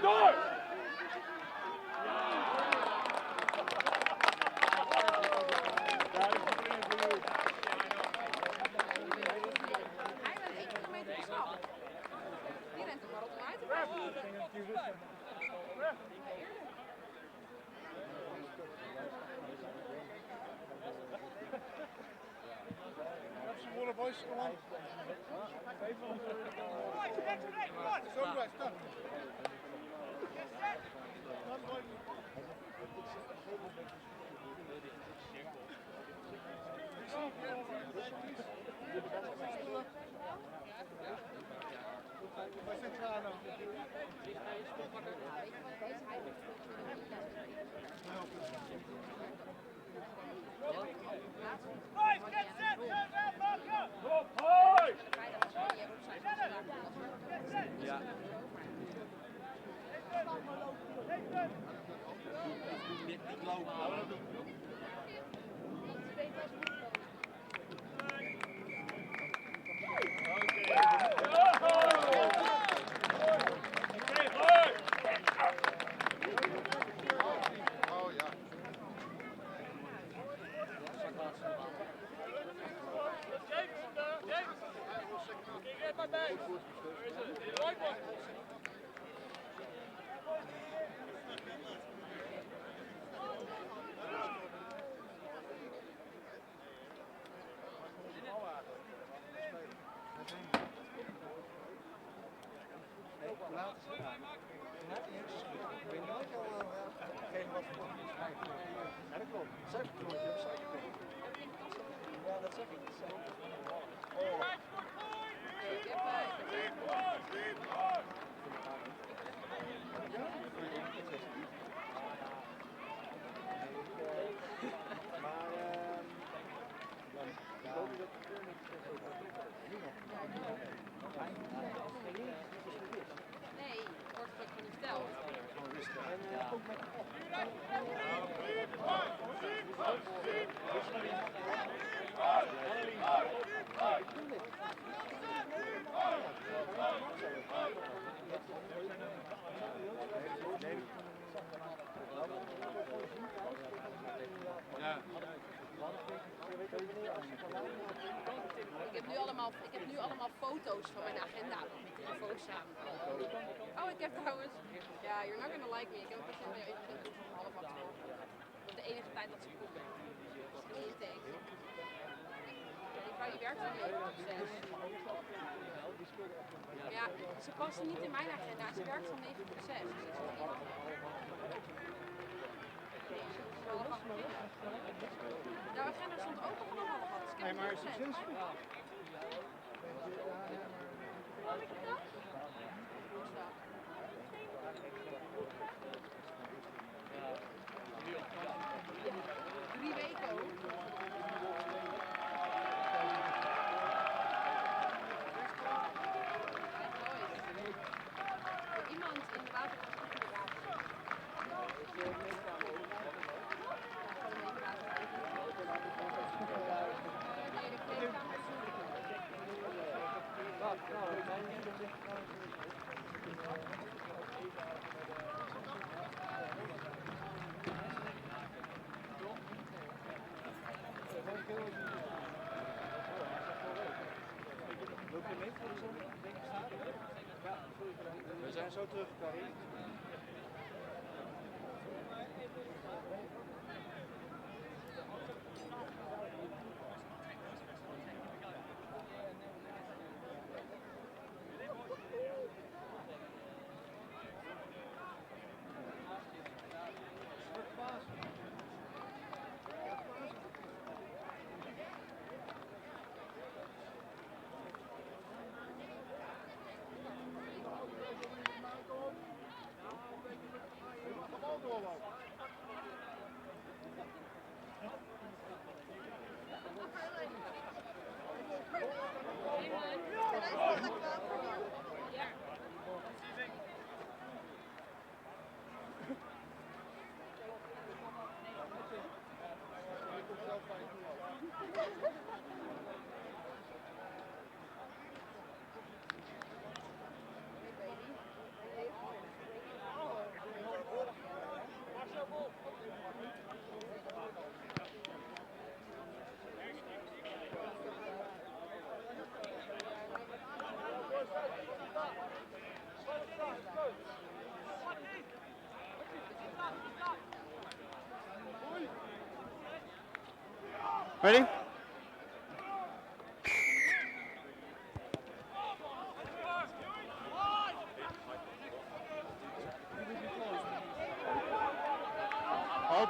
Door! Boys, come on. Zo guys, stop. Wij zijn klaar nou. Ja. Niet lopen. Ik heb nu allemaal foto's van mijn agenda met de telefoon staan. Oh, ik heb trouwens... Ja, you're not gonna like me. Ik heb een beetje even om 7:30. Dat is de enige tijd dat ze koeken. Dat is de intake. Die vrouw die werkt van 9 tot 6. Ja, ze past niet in mijn agenda. Ze werkt van 9 tot 6. Jouw agenda stond ook nog half wat. Dus ik heb maar Drie weken ook. Iemand in de We zijn zo terug, Carrie. Ready? Halt.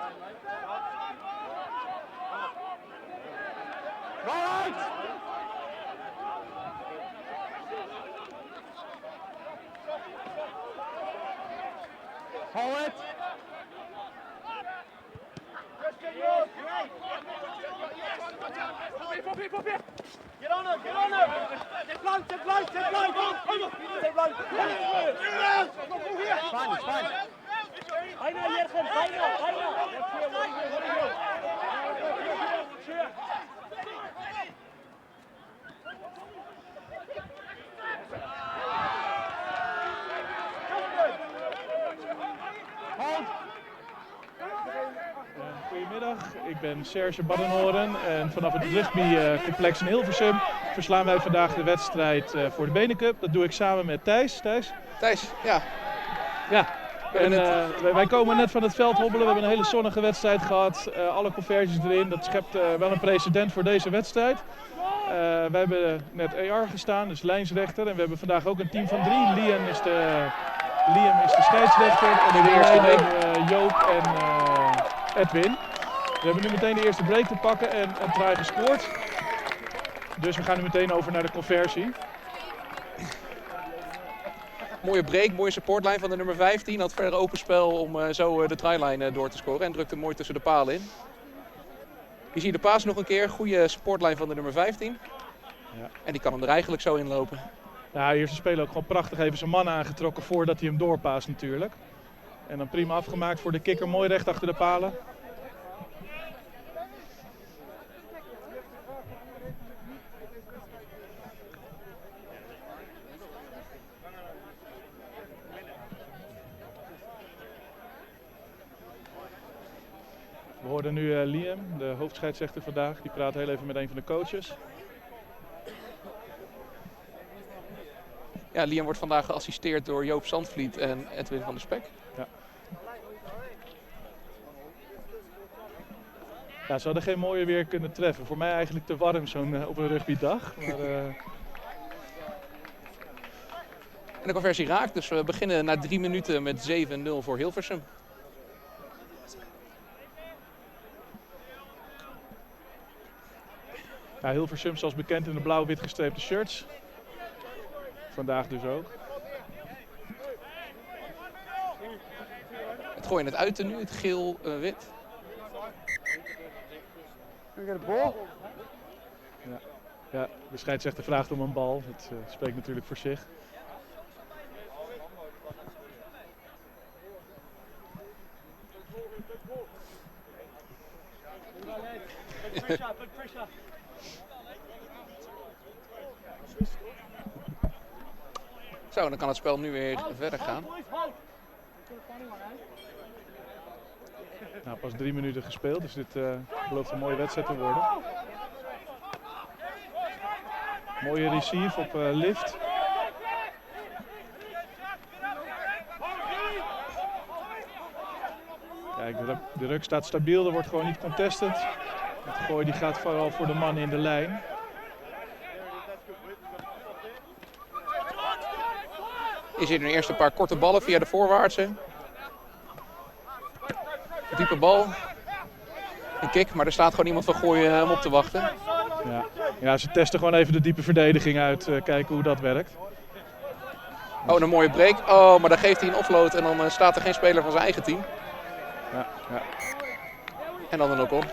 Right. Hold it. Get on her, get on her! Take line, take line, take line! Take line! Fine, it's fine. Bijna, Jurgen, bijna, bijna! Goedemiddag, ik ben Serge Baddenhoren en vanaf het rugbycomplex in Hilversum verslaan wij vandaag de wedstrijd voor de BeNeCup. Dat doe ik samen met Thijs. Thijs, ja. Ja, en wij komen net van het veld hobbelen. We hebben een hele zonnige wedstrijd gehad. Alle conversies erin. Dat schept wel een precedent voor deze wedstrijd. We hebben net AR gestaan, dus lijnsrechter. En we hebben vandaag ook een team van 3. Liam is de scheidsrechter. En in de eerste hebben Joop en Edwin. We hebben nu meteen de eerste break te pakken en een try gescoord. Dus we gaan nu meteen over naar de conversie. Mooie break, mooie supportlijn van de nummer 15. Had verder open spel om zo de tryline door te scoren en drukte mooi tussen de palen in. Je ziet de paas nog een keer, goede supportlijn van de nummer 15. Ja. En die kan hem er eigenlijk zo inlopen. Ja, hier is de speler ook gewoon prachtig even zijn man aangetrokken voordat hij hem doorpaast natuurlijk. En dan prima afgemaakt voor de kikker, mooi recht achter de palen. We hoorden nu Liam, de hoofdscheidsrechter vandaag. Die praat heel even met een van de coaches. Ja, Liam wordt vandaag geassisteerd door Joop Zandvliet en Edwin van der Spek. Ja. Ja, ze hadden geen mooier weer kunnen treffen. Voor mij eigenlijk te warm op een rugbydag. Maar, En de conversie raakt, dus we beginnen na 3 minuten met 7-0 voor Hilversum. ja, Hilversum zoals bekend in de blauw-wit gestreepte shirts. Vandaag dus ook. Het gooien het uit nu, het geel-wit. Ja, de scheidsrechter vraagt om een bal. Dat spreekt natuurlijk voor zich. Zo, dan kan het spel nu weer verder gaan. Nou, pas 3 minuten gespeeld, dus dit belooft een mooie wedstrijd te worden. Mooie receive op lift. Kijk, de ruk staat stabiel, er wordt gewoon niet contested. Het gooi die gaat vooral voor de man in de lijn. Je ziet nu eerst een paar korte ballen via de voorwaartse. Diepe bal. Een kick, maar er staat gewoon iemand van Gooi hem op te wachten. Ja, ze testen gewoon even de diepe verdediging uit, kijken hoe dat werkt. Oh, een mooie break. Oh, maar dan geeft hij een offload en dan staat er geen speler van zijn eigen team. Ja. En dan een knock-on.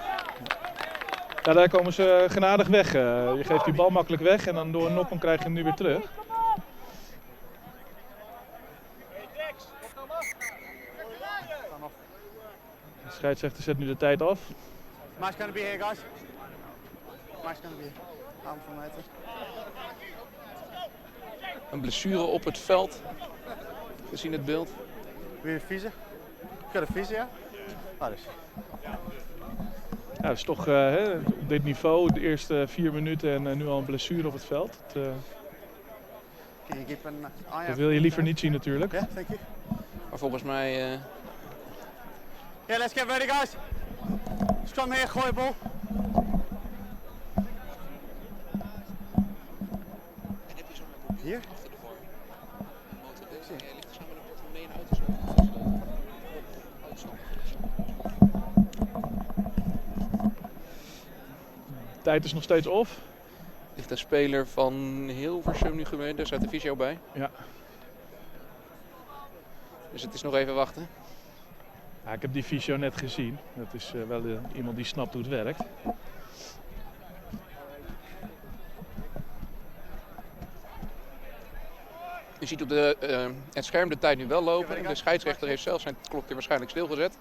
Ja, daar komen ze genadig weg. Je geeft die bal makkelijk weg en dan door een knock-on krijg je hem nu weer terug. De scheidsrechter zet nu de tijd af. Match gonna be here, guys. Match gonna be here. Arm van meter. Een blessure op het veld. Gezien het beeld. Weer vieze. Got a vieze, ja? Ah, dus. Ja, dat is toch op dit niveau, de eerste 4 minuten en nu al een blessure op het veld. Dat wil je liever niet zien natuurlijk. Ja, thank you. Maar volgens mij... Yeah, let's get ready, guys. Scrum here, gooi bal. Hier? Achter de VAR. Motor ligt er samen met een portemonnee en auto. Tijd is nog steeds off. Ligt een speler van Hilversum nu gemeen, daar staat de visio bij. Ja. Dus het is nog even wachten. Ja, ik heb die fysio net gezien. Dat is wel iemand die snapt hoe het werkt. Je ziet op het scherm de tijd nu wel lopen. De scheidsrechter heeft zelf zijn klokje waarschijnlijk stilgezet.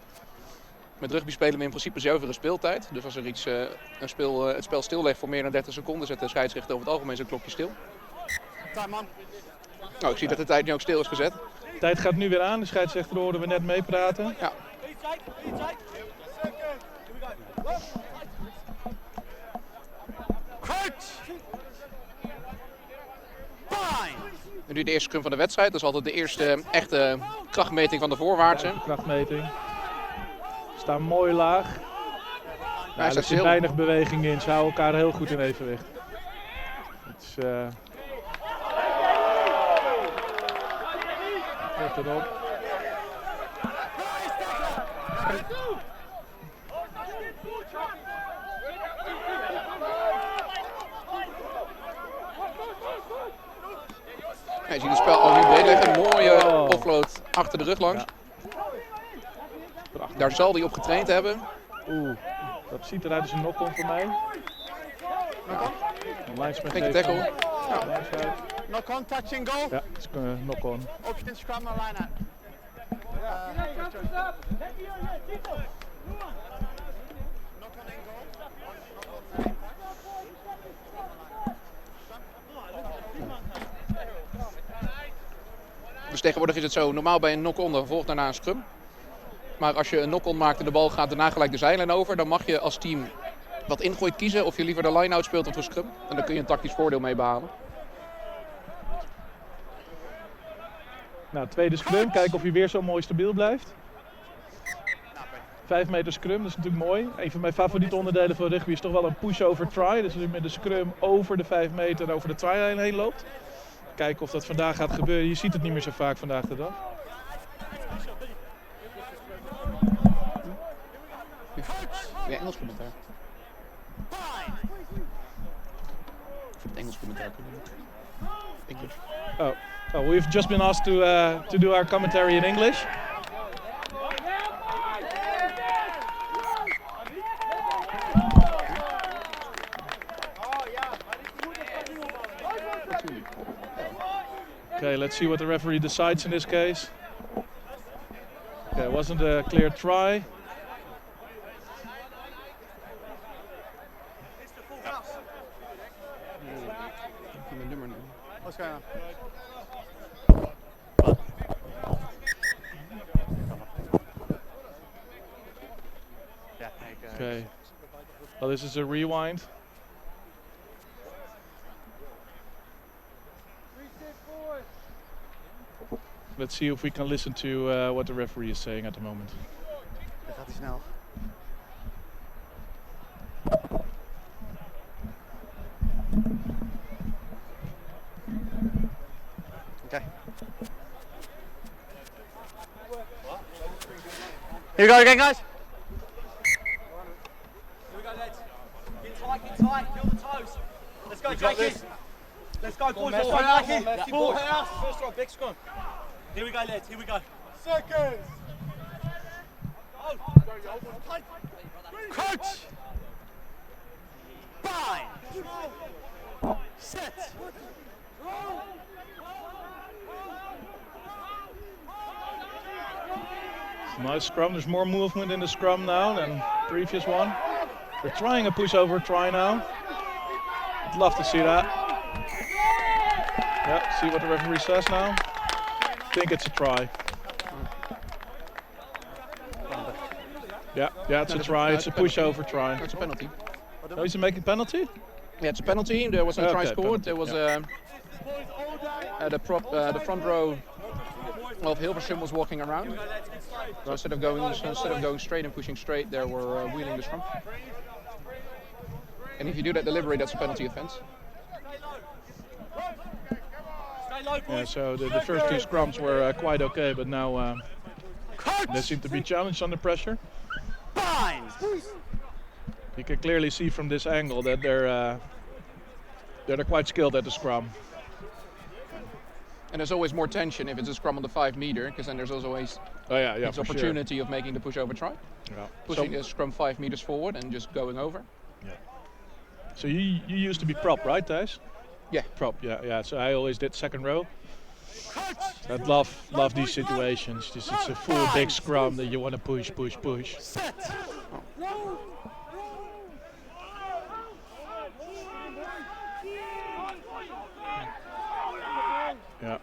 Met rugby spelen we in principe zoveel speeltijd. Dus als er iets, het spel stillegt voor meer dan 30 seconden, zet de scheidsrechter over het algemeen zijn klokje stil. Nou, ik zie dat de tijd nu ook stil is gezet. De tijd gaat nu weer aan. De scheidsrechter hoorden we net meepraten. Ja. Nu de eerste scrum van de wedstrijd. Dat is altijd de eerste echte krachtmeting van de voorwaartse. Krachtmeting. Staan mooi laag. Hij er zit weinig beweging in. Ze houden elkaar heel goed in evenwicht. Het is... Let erop. Ja, je ziet het spel al nu breed leggen. Een mooie offload achter de rug langs. Ja. Daar zal hij op getraind hebben. Oeh, dat ziet eruit als een knock-on voor mij. Geen tackle. Ja. Knock-on, touch and goal. Ja, het is een knock-on. Option scrum naar line-out. Dus tegenwoordig is het zo, normaal bij een knock-on dan volgt daarna een scrum. Maar als je een knock-on maakt en de bal gaat daarna gelijk de zijlijn over, dan mag je als team wat ingooit kiezen of je liever de line-out speelt of de scrum. En dan kun je een tactisch voordeel mee behalen. Nou, tweede scrum. Kijken of hij weer zo mooi stabiel blijft. 5 meter scrum, dat is natuurlijk mooi. Een van mijn favoriete onderdelen van rugby is toch wel een push-over try. Dus als je met de scrum over de 5 meter over de try-line heen loopt. Kijken of dat vandaag gaat gebeuren. Je ziet het niet meer zo vaak vandaag de dag. Ja, Engels commentaar. Voor het Engels commentaar kunnen we. English. Oh, we've just been asked to do our commentary in English. Okay, let's see what the referee decides in this case. Okay, it wasn't a clear try. What's going on? Okay. Well, this is a rewind. Let's see if we can listen to what the referee is saying at the moment. Dat gaat hij snel. Okay. Here we go again, guys. Here we go, lads. Get tight, feel the toes. Let's go, Jakey. Let's go, boys. Let's go, Jakey. Full house. First row, big scrum. Here we go, lads. Here we go. Seconds. Coach. Bind. Set. Nice scrum. There's more movement in the scrum now than previous one. They're trying a pushover try now. I'd love to see that. Yeah, see what the referee says now. I think it's a try. Yeah, it's a try. It's a pushover try. It's a penalty. Oh, is he making penalty? Yeah, it's a penalty. There was a try scored. Penalty, There was the front row of Hilversum was walking around. So instead of going straight and pushing straight, they were wheeling the scrum. And if you do that deliberately, that's a penalty offence. Yeah, so the first two scrums were quite okay, but now they seem to be challenged under pressure. Bind! You can clearly see from this angle that they're quite skilled at the scrum. And there's always more tension if it's a scrum on the 5 meter, because then there's always this opportunity of making the pushover try. Yeah. Pushing the scrum 5 meters forward and just going over. Yeah. So you used to be prop, right, Thijs? Yeah. Prop, yeah. So I always did second row. I love these situations. It's a full big scrum that you want to push. Set! Yeah.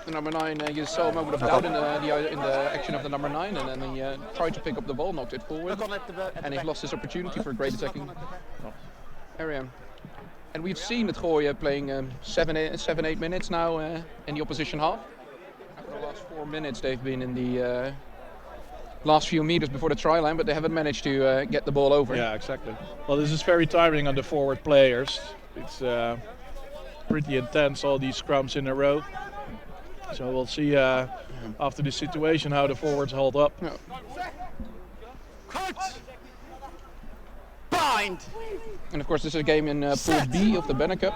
The number 9, you saw a moment of doubt in the action of the number 9, and then he tried to pick up the ball, knocked it forward, and he lost his opportunity for a great attacking area. And we've seen it Gooi playing 7-8 minutes now in the opposition half. For the last 4 minutes they've been in the last few meters before the try line, but they haven't managed to get the ball over. Yeah, exactly. Well, this is very tiring on the forward players. It's pretty intense, all these scrums in a row. So we'll see after this situation how the forwards hold up. Yeah. Cut! Bind! And of course this is a game in Pool B of the BeNeCup,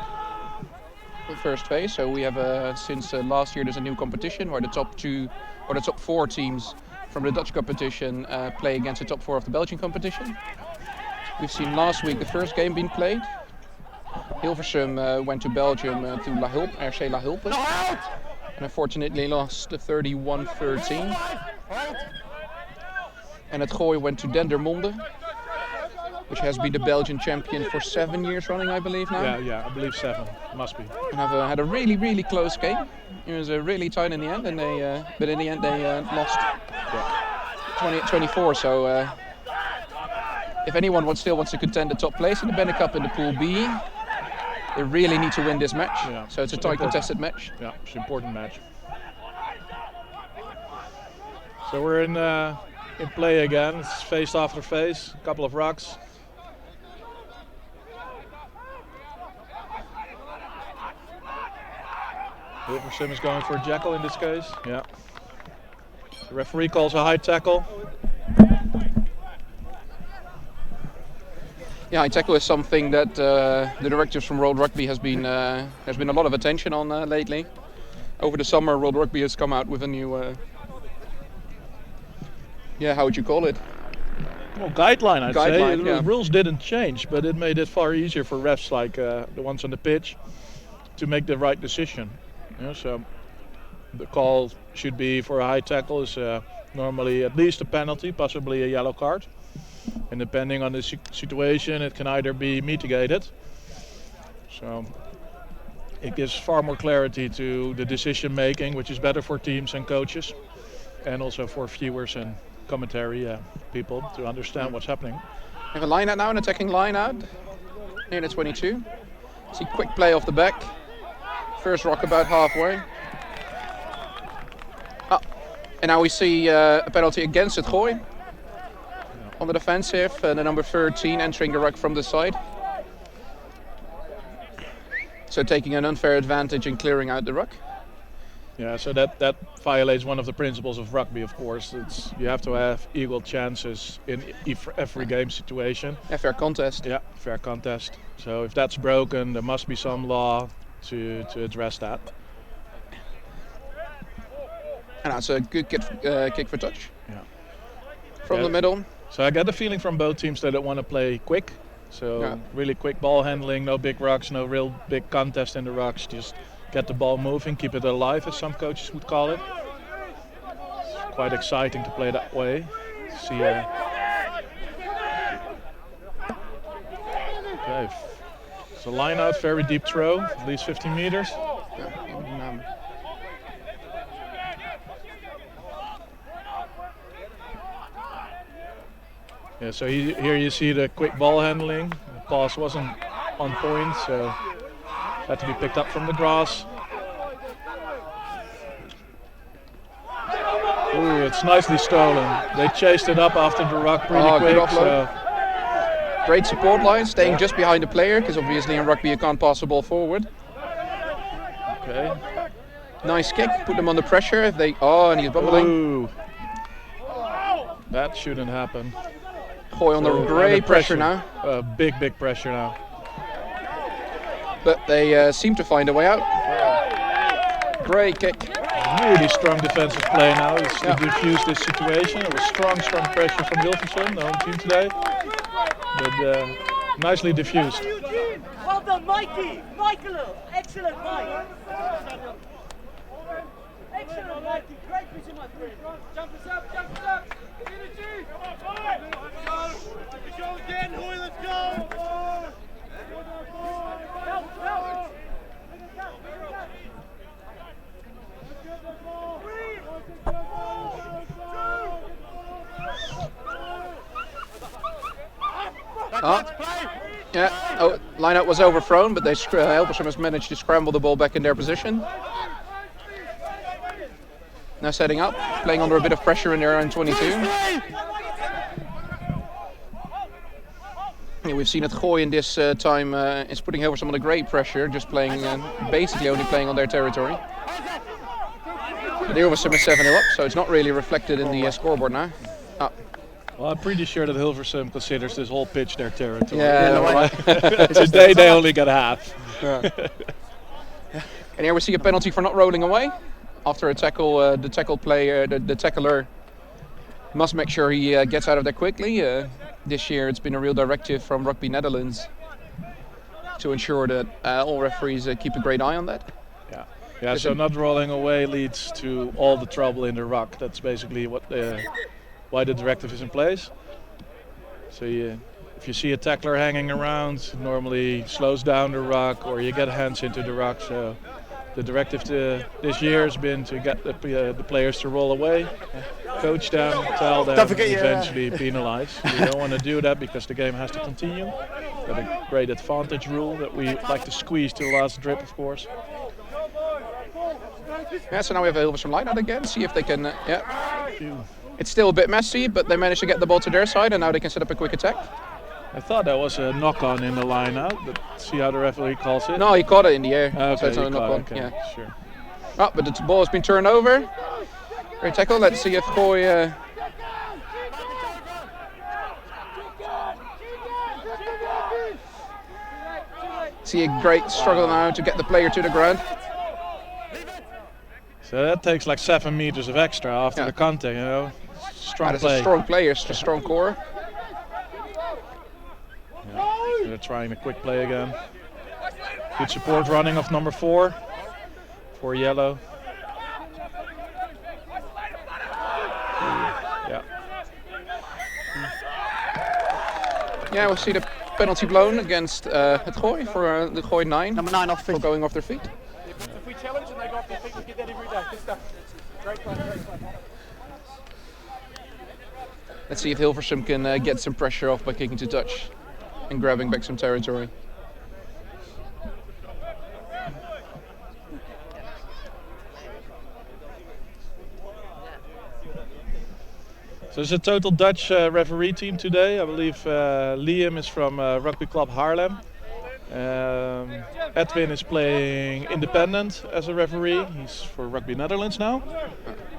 the first phase. So we have since last year there's a new competition where the top 4 teams from the Dutch competition play against the top 4 of the Belgian competition. We've seen last week the first game being played. Hilversum went to Belgium to RC La Hulpe, and unfortunately lost 31-13. And at Gooi went to Dendermonde, which has been the Belgian champion for 7 years running, I believe now. Yeah, I believe 7, must be. And have had a really close game. It was really tight in the end, and but in the end they lost 20-24. So if anyone still wants to contend the top place in the BeNeCup in the Pool B, they really need to win this match. Yeah, so it's a tight contested match. Yeah, it's an important match. So we're in play again. It's face after face, a couple of rucks. Hilversum is going for a jackal in this case. Yeah. The referee calls a high tackle. Yeah, high tackle is something that the directors from World Rugby has been there's been a lot of attention on lately. Over the summer, World Rugby has come out with a new how would you call it? Well, guideline, I'd say. Guideline, The rules didn't change, but it made it far easier for refs like the ones on the pitch to make the right decision. So the call should be for a high tackle is normally at least a penalty, possibly a yellow card. And depending on the situation, it can either be mitigated. So it gives far more clarity to the decision making, which is better for teams and coaches, and also for viewers and commentary people to understand what's happening. We have a line out now, an attacking line out near the 22. See quick play off the back. First rock about halfway. And now we see a penalty against it Gooi. On the defensive, the number 13 entering the ruck from the side. So taking an unfair advantage and clearing out the ruck. Yeah, so that violates one of the principles of rugby, of course. You have to have equal chances in every game situation. A fair contest. Yeah, fair contest. So if that's broken, there must be some law to address that. And that's a good kick for touch. Yeah. From the middle. So I get the feeling from both teams that they want to play quick. So really quick ball handling, no big rucks, no real big contest in the rucks. Just get the ball moving, keep it alive, as some coaches would call it. It's quite exciting to play that way. See. Okay. So line out, very deep throw, at least 15 meters. Yeah, so here you see the quick ball handling. The pass wasn't on point, so had to be picked up from the grass. Ooh, it's nicely stolen. They chased it up after the ruck pretty quick, so Great support line, staying just behind the player, because obviously in rugby you can't pass the ball forward. Okay. Nice kick, put them under pressure. If they and he's bubbling. Ooh. That shouldn't happen. Gooi under great pressure now. Big pressure now. But they seem to find a way out. Great kick. Really strong defensive play now to defuse this situation. It was strong pressure from Hilversum, the home team today. But nicely diffused. Well done, Mikey! Michael! Excellent, Mike! Excellent, Mikey! Great vision, my friend! Jump us up! Energy! Let's go again, Gooi, let's go! Help! Line out was overthrown, but Hilversum has managed to scramble the ball back in their position. Now setting up, playing under a bit of pressure in their own 22. Yeah, we've seen that Gooi in this time is putting Hilversum under great pressure, just playing, basically only playing on their territory. But Hilversum is 7-0 up, so it's not really reflected in the scoreboard now. Well, I'm pretty sure that Hilversum considers this whole pitch their territory. Yeah, today they only got half. Yeah. And here we see a penalty for not rolling away. After a tackle, the tackler must make sure he gets out of there quickly. This year it's been a real directive from Rugby Netherlands to ensure that all referees keep a great eye on that. Yeah. So not rolling away leads to all the trouble in the ruck. That's basically why the directive is in place. So if you see a tackler hanging around, it normally slows down the ruck, or you get hands into the ruck. So the directive this year has been to get the players to roll away, coach them, tell them, and eventually penalize. We don't want to do that because the game has to continue. Got a great advantage rule that we like to squeeze to the last drip, of course. Yeah, so now we have a Hilversum line out again. See if they can. It's still a bit messy, but they managed to get the ball to their side, and now they can set up a quick attack. I thought that was a knock-on in the line out, but see how the referee calls it? No, he caught it in the air, Okay, so it's not a knock-on. Okay, yeah, sure. Oh, but the ball has been turned over. Great tackle. Let's see if Gooi. See a great struggle now to get the player to the ground. So that takes like 7 meters of extra after the contact, you know. Strong That's play. a strong player, it's a strong core. Yeah. They're trying a quick play again. Good support running of number 4 for yellow. Yeah, we'll see the penalty blown against het Gooi for the Gooi 9. Number 9 off for going off their feet. If we challenge and they go off their feet, we get that every day. Good stuff. Great play. Let's see if Hilversum can get some pressure off by kicking to touch and grabbing back some territory. So it's a total Dutch referee team today. I believe Liam is from Rugby Club Haarlem. Edwin is playing independent as a referee. He's for Rugby Netherlands now.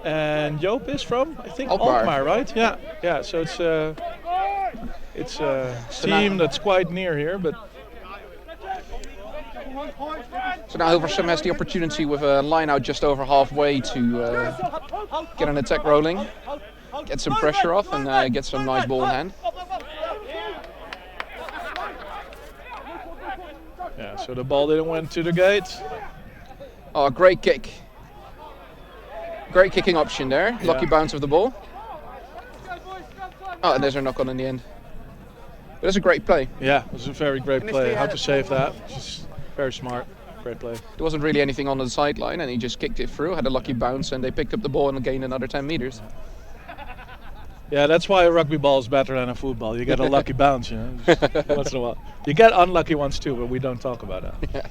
And Joop is from, I think, Alkmaar, right? Yeah. So it's a team that's quite near here, but. So now Hilversum has the opportunity with a line out just over halfway to get an attack rolling, get some pressure off, and get some nice ball in hand. Yeah, so the ball didn't went to the gate. Oh, great kick. Great kicking option there. Lucky bounce of the ball. Oh, and there's a knock-on in the end. But it's a great play. Yeah, it was a very great play. How to save that? Just very smart. Great play. There wasn't really anything on the sideline, and he just kicked it through, had a lucky bounce, and they picked up the ball and gained another 10 meters. Yeah, that's why a rugby ball is better than a football. You get a lucky bounce, you know, once in a while. You get unlucky ones too, but we don't talk about that. Yeah.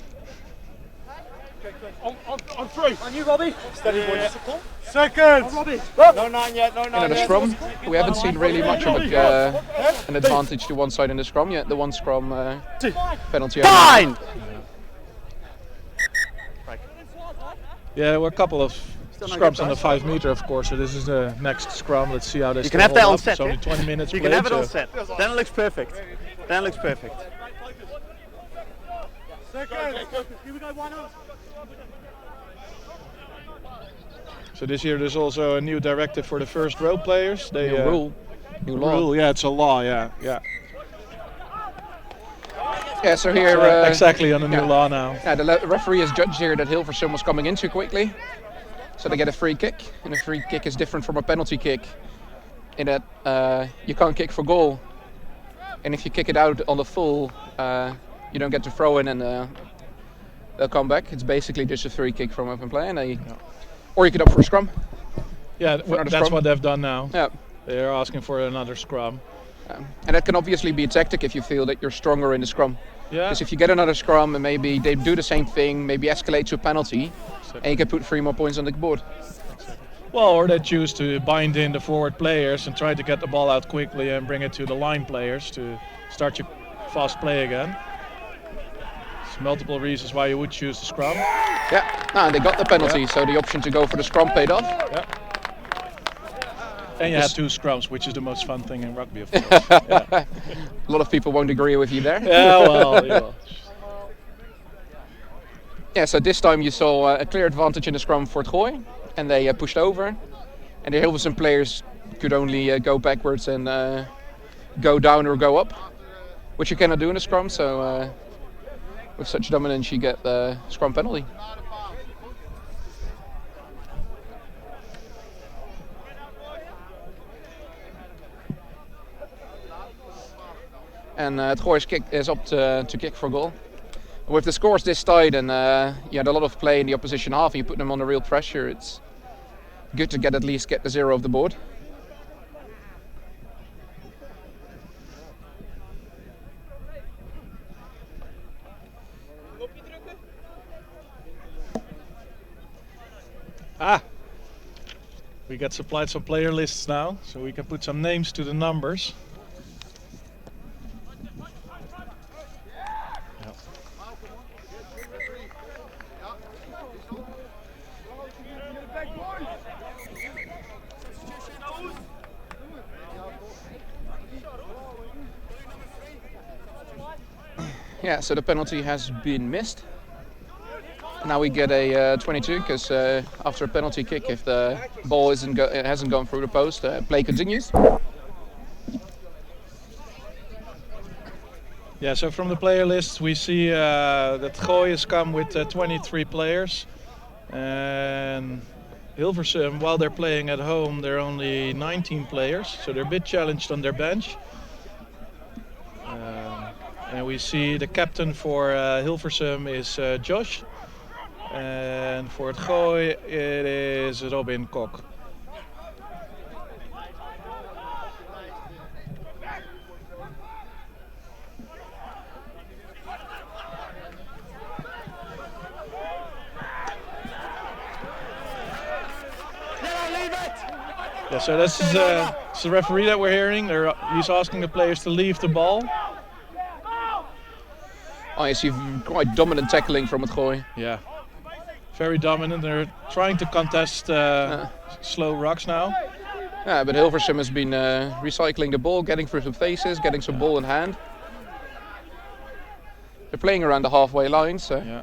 On 3. On you, Robbie. Steady, boys. Seconds. Robbie. No nine yet, no And nine in the yet. scrum, we haven't seen really much of an advantage to one side in the scrum yet. The one scrum penalty. Fine! Yeah, there were a couple of scrums on the 5 meter, of course. So this is the next scrum. Let's see how this. You can have that on set. It's only 20 minutes. You can played, have it on so- set. Then it looks perfect. Then it looks perfect. So this year there's also a new directive for the first row players. They New rule, new law. Rule, yeah, it's a law. Yeah. Yeah, so here Exactly on the new yeah. law now. Yeah, the referee has judged here that Hilversum was coming in too quickly, so they get a free kick. And a free kick is different from a penalty kick in that you can't kick for goal, and if you kick it out on the full, you don't get to throw in, and they'll come back. It's basically just a free kick from open play, and or you could opt for a scrum. Yeah, another that's scrum. what they've done now. Yeah. They're asking for another scrum. And that can obviously be a tactic if you feel that you're stronger in the scrum. Yeah. Because if you get another scrum and maybe they do the same thing, maybe escalate to a penalty, and you can put 3 more points on the board. Well, or they choose to bind in the forward players and try to get the ball out quickly and bring it to the line players to start your fast play again. There's multiple reasons why you would choose the scrum. Yeah, and they got the penalty, so the option to go for the scrum paid off. Yeah. And you had 2 scrums, which is the most fun thing in rugby, of course. Yeah. A lot of people won't agree with you there. Yeah, well, yeah. Yeah, so this time you saw a clear advantage in the scrum for Gooi, and they pushed over. And the Hilversum players could only go backwards and go down or go up, which you cannot do in a scrum. So with such dominance, you get the scrum penalty. And Gooi's kick is up to kick for goal. With the scores this tight and you had a lot of play in the opposition half and you put them under real pressure, it's good to at least get the 0 off the board. We got supplied some player lists now, so we can put some names to the numbers. Yeah, so the penalty has been missed. Now we get a 22 because after a penalty kick, if the ball hasn't gone through the post, play continues. Yeah, so from the player list we see that Gooi has come with 23 players, and Hilversum, while they're playing at home, they're only 19 players, so they're a bit challenged on their bench. And we see the captain for Hilversum is Josh, and for Gooi it is Robin Kok. Yeah, so this is the referee that we're hearing. He's asking the players to leave the ball. Oh, you see quite dominant tackling from Gooi. Yeah, very dominant. They're trying to contest slow rucks now. Yeah, but Hilversum has been recycling the ball, getting through some faces, getting some ball in hand. They're playing around the halfway line, so. Yeah.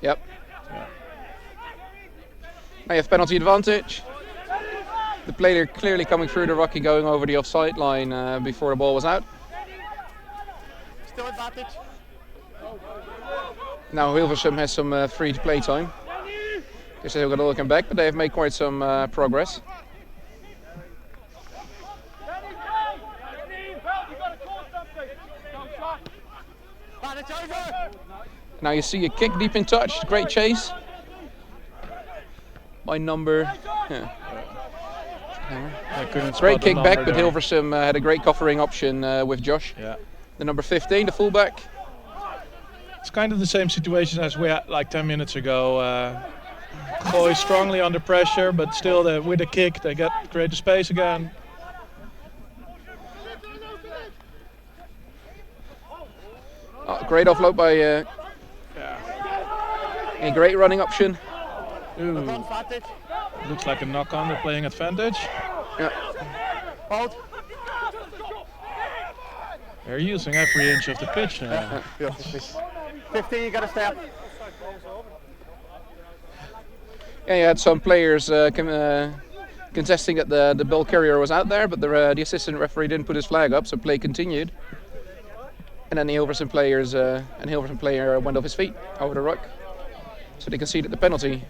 Yep. Now you have penalty advantage. The player clearly coming through the rucky, going over the offside line before the ball was out. Still advantage. Now Hilversum has some free play time. Guess they're going to look him back, but they have made quite some progress. Now you see a kick deep in touch, great chase by number. Yeah. Great kick back, but Hilversum had a great covering option with Josh. Yeah. The number 15, the fullback. It's kind of the same situation as we had like 10 minutes ago. Gooi strongly under pressure, but still with the kick they create the space again. Oh, great offload by a great running option. Ooh. Looks like a knock-on. They're playing advantage. Yeah. Hold. They're using every inch of the pitch now. 15, you got to stay up. Yeah, you had some players contesting that the ball carrier was out there, but the assistant referee didn't put his flag up, so play continued. And then the Hilversum player went off his feet over the ruck, so they conceded the penalty.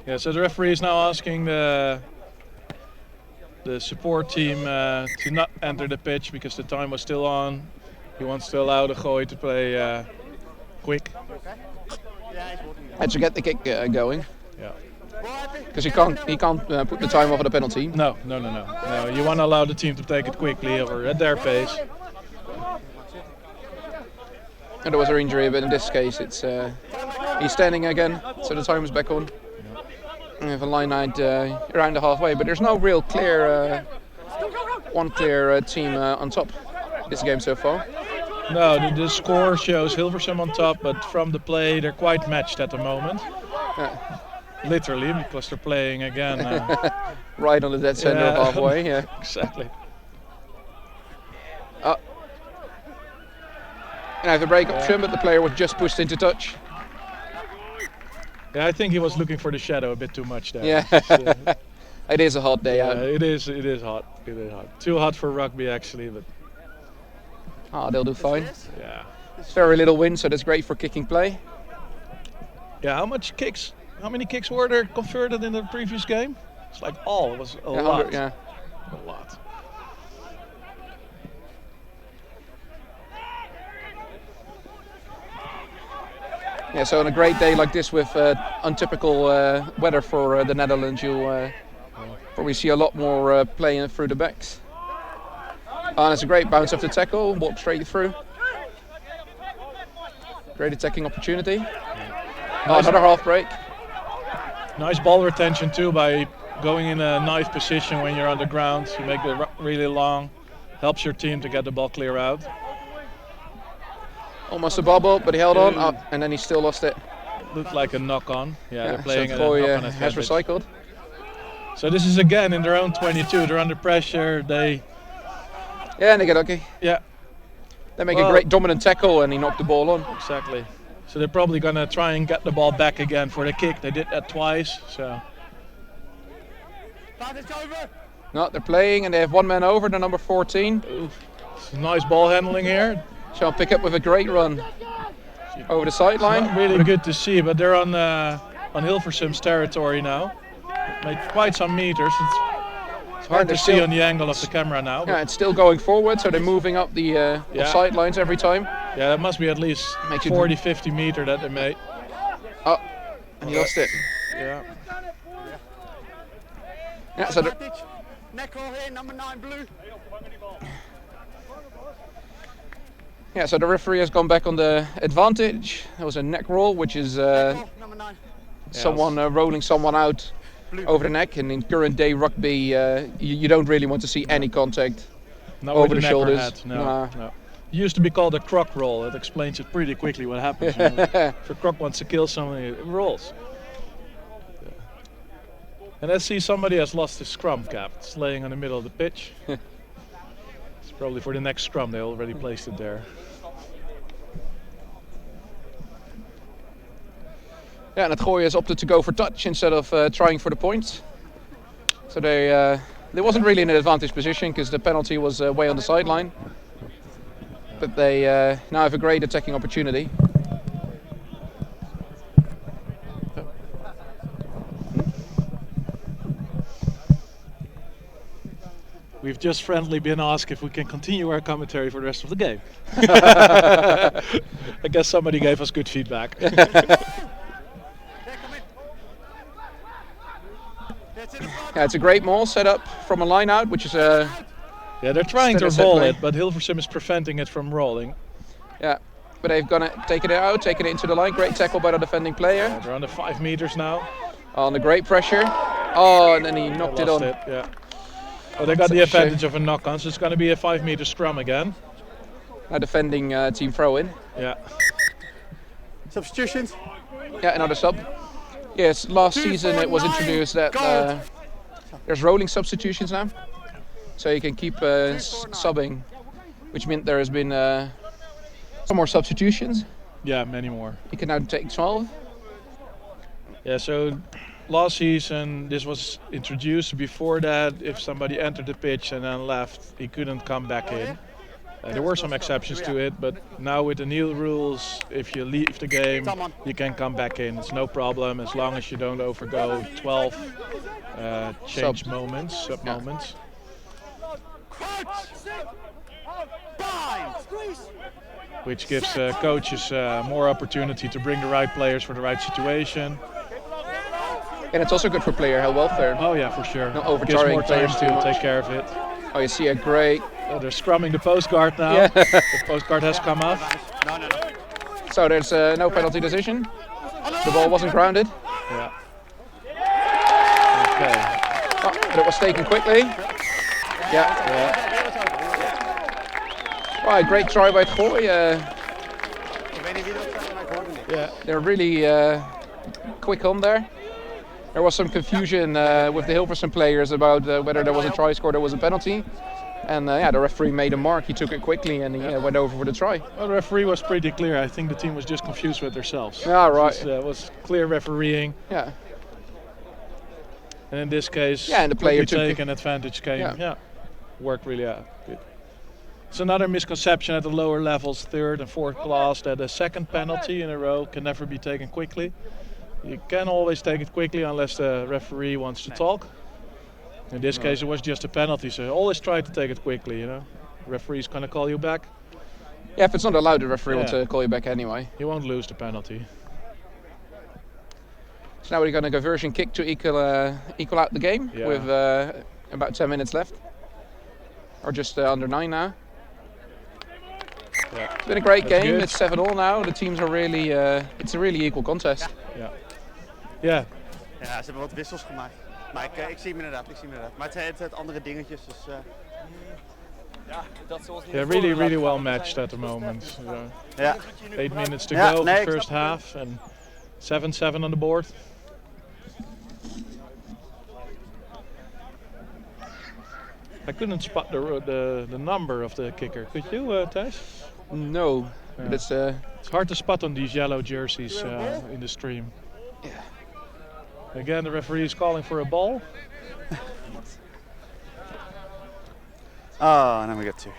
Yeah, so the referee is now asking the support team to not enter the pitch because the time was still on. He wants to allow the Gooi to play quick. Had to get the kick going. Yeah. Because he can't put the time off at a penalty. No. You want to allow the team to take it quickly or at their pace. And there was an injury, but in this case it's he's standing again, so the time is back on. We have a line out around the halfway, but there's no real clear one clear team on top this game so far. No, the score shows Hilversum on top, but from the play they're quite matched at the moment. Yeah. Literally, because they're playing again. Right on the dead center of halfway, yeah. Exactly. And I have a break option, but the player was just pushed into touch. Yeah, I think he was looking for the shadow a bit too much there. Yeah. It is a hot day out. It is hot. It is hot. Too hot for rugby actually, but They'll do fine. yeah. It's very little wind, so that's great for kicking play. Yeah, how many kicks were there converted in the previous game? It's like it was a lot. 100, yeah. A lot. Yeah, so on a great day like this with untypical weather for the Netherlands, you'll probably see a lot more playing through the backs. And it's a great bounce off the tackle, walk straight through. Great attacking opportunity. Another half break. Nice ball retention too by going in a nice position when you're on the ground. You make it really long, helps your team to get the ball clear out. Almost a bobble, but he held on, and then he still lost it. Looked like a knock-on. Yeah, they're playing so a Gooi knock-on has advantage. recycled. So this is again in their own 22. They're under pressure. Yeah, and they get lucky. Yeah. They make a great dominant tackle, and he knocked the ball on. Exactly. So they're probably gonna try and get the ball back again for the kick. They did that twice. So. No, they're playing, and they have one man over, the number 14. Some nice ball handling here. Shall pick up with a great run over the sideline. Not really good to see, but they're on Hilversum's territory now. Made quite some meters. It's hard to see on the angle of the camera now. Yeah, it's still going forward, so they're moving up the sidelines every time. Yeah, that must be at least 40, 50 meter that they made. Oh, and he lost it. Yeah. Yeah, so Neck roll here, number 9 blue. yeah, so the referee has gone back on the advantage. There was a neck roll, which is Number 9. someone rolling someone out over the neck. And in current day rugby, you don't really want to see any contact Not over with the neck or shoulders. head, no. It used to be called a croc roll. It explains it pretty quickly what happens. If a croc wants to kill somebody, it rolls. And let's see, somebody has lost his scrum cap. It's laying on the middle of the pitch. It's probably for the next scrum. They already placed it there. Yeah, and het Gooi has opted to go for touch instead of trying for the point. So they wasn't really in an advantage position because the penalty was way on the sideline. But they now have a great attacking opportunity. We've just friendly been asked if we can continue our commentary for the rest of the game. I guess somebody gave us good feedback. Yeah, it's a great maul set up from a line out, which is a Yeah, they're trying to Standard set roll play. it, but Hilversum is preventing it from rolling. yeah. But they've gonna taken it out, taken it into the line. Great tackle by the defending player. They're under 5 meters now. On the great pressure. Oh, and then he knocked it Lost on. it, yeah. Oh, they got the advantage of a knock-on, so it's going to be a 5-meter scrum again. Now defending team throw in. Yeah. Substitutions. Yeah, another sub. Yes, last season it was introduced that there's rolling substitutions now. So you can keep subbing, which meant there has been some more substitutions. Yeah, many more. You can now take 12. Yeah, so last season this was introduced. Before that, if somebody entered the pitch and then left, he couldn't come back in. There were some exceptions to it, but now with the new rules, if you leave the game, you can come back in. It's no problem as long as you don't overgo 12 change Subs. moments, sub moments. Which gives coaches more opportunity to bring the right players for the right situation. And it's also good for player health welfare. Oh yeah, for sure. Not Gives overcharging more time players too to much. take care of it. Oh, you see a great. Oh, they're scrumming the post guard now. Yeah. The post guard has come off. So there's no penalty decision. The ball wasn't grounded. Yeah. Okay. Oh, but it was taken quickly. Yeah. Right, great try by Gooi. Yeah. They're really quick on there. There was some confusion with the Hilversum players about whether there was a try scored or was a penalty. And yeah, the referee made a mark. He took it quickly and he went over for the try. Well, the referee was pretty clear. I think the team was just confused with themselves. Yeah, right. It was clear refereeing. Yeah. And in this case, Yeah, and the player took taken advantage came. Yeah. Yeah. Worked really good. It's another misconception at the lower levels, third and fourth class, that a second penalty in a row can never be taken quickly. You can always take it quickly unless the referee wants to talk. In this case, it was just a penalty, so always try to take it quickly, you know. The referee's gonna call you back. Yeah, if it's not allowed, the referee will Yeah. call you back anyway. You won't lose the penalty. So now we're going to conversion kick to equal out the game Yeah. with about 10 minutes left. Or just under 9 now. Yeah. It's been a great That's game. good. It's 7-all now. The teams are really, it's a really equal contest. Yeah. Yeah. Ja, ze hebben wat wissels gemaakt. Maar ik zie hem inderdaad, Maar het zijn andere dingetjes, dus... Yeah, really well matched at the moment. Ja. 8 minutes to Ja, go nee, for ik the first snap half and 7-7 on the board. I couldn't spot the number of the kicker. Could you, Thijs? No, Yeah. but it's It's hard to spot on these yellow jerseys in the stream. Yeah. Again, the referee is calling for a ball. Oh, and then we get 2.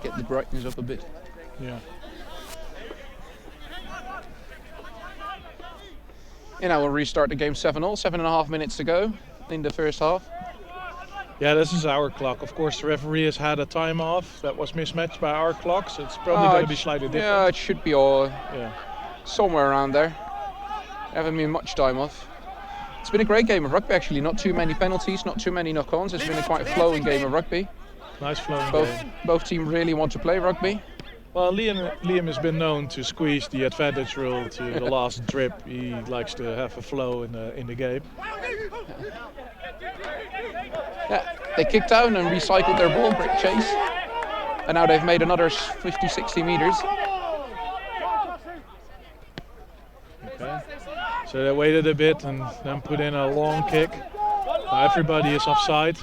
get the brightness up a bit. Yeah. And now we'll restart the game 7-all. 7.5 minutes to go in the first half. Yeah, this is our clock. Of course, the referee has had a time off that was mismatched by our clock, so it's probably going to be slightly Yeah, different. it should be all Yeah. somewhere around there. Haven't been much time off. It's been a great game of rugby actually. Not too many penalties, not too many knock-ons. It's been a quite flowing game of rugby. Nice flowing game. Both teams really want to play rugby. Well, Liam has been known to squeeze the advantage rule to the last drip. He likes to have a flow in the game. Yeah, they kicked down and recycled their ball, great chase. And now they've made another 50, 60 meters. Okay. So they waited a bit and then put in a long kick. Now everybody is offside.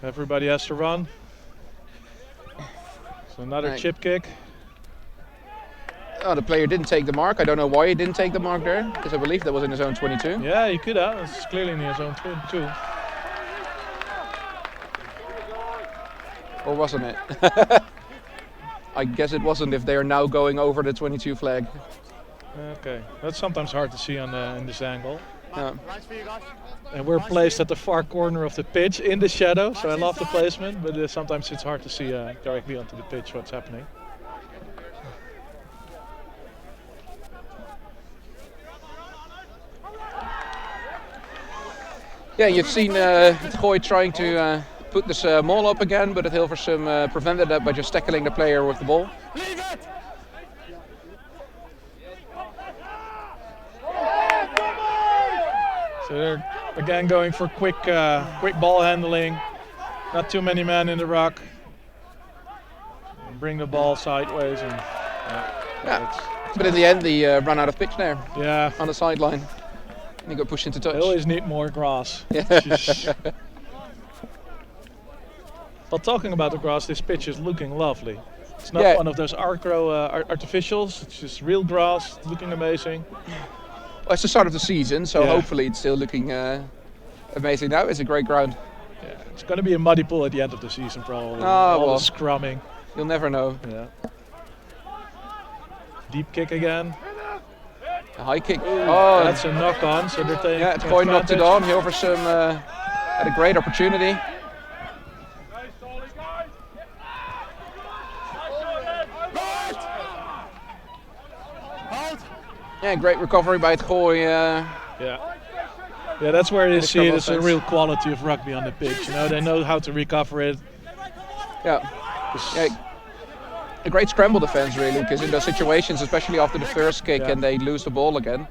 Everybody has to run. So another Right. chip kick. Oh, the player didn't take the mark. I don't know why he didn't take the mark there, because I believe that was in his own 22. Yeah, he could have. It's clearly in his own twin too. Or wasn't it? I guess it wasn't if they are now going over the 22 flag. Okay, that's sometimes hard to see on in this angle. Yeah. Lines for you guys. And we're placed at the far corner of the pitch in the shadow, so I love the placement, but sometimes it's hard to see directly onto the pitch what's happening. Yeah, you've seen Gooi trying to put this maul up again, but at Hilversum prevented that by just tackling the player with the ball. Leave it! So they're again going for quick ball handling, not too many men in the ruck. Bring the ball sideways and But in the end, they ran out of pitch there yeah. on the sideline. And he got pushed into touch. They always need more grass. Yeah. Well, talking about the grass, this pitch is looking lovely. It's not one of those artificials. It's just real grass. It's looking amazing. Well, it's the start of the season, so hopefully it's still looking amazing now. It's a great ground. Yeah, it's going to be a muddy pool at the end of the season, probably. Oh, All well. the scrumming. You'll never know. Yeah. Deep kick again. A high kick. Oh, that's a knock on. So they're taking. Yeah, Gooi knocked it on. Hilversum had a great opportunity. Yeah, great recovery by Gooi. Yeah, that's where you see it's a real quality of rugby on the pitch. You know, they know how to recover it. Yeah. A great scramble defense, really, because in those situations, especially after the first kick and they lose the ball again,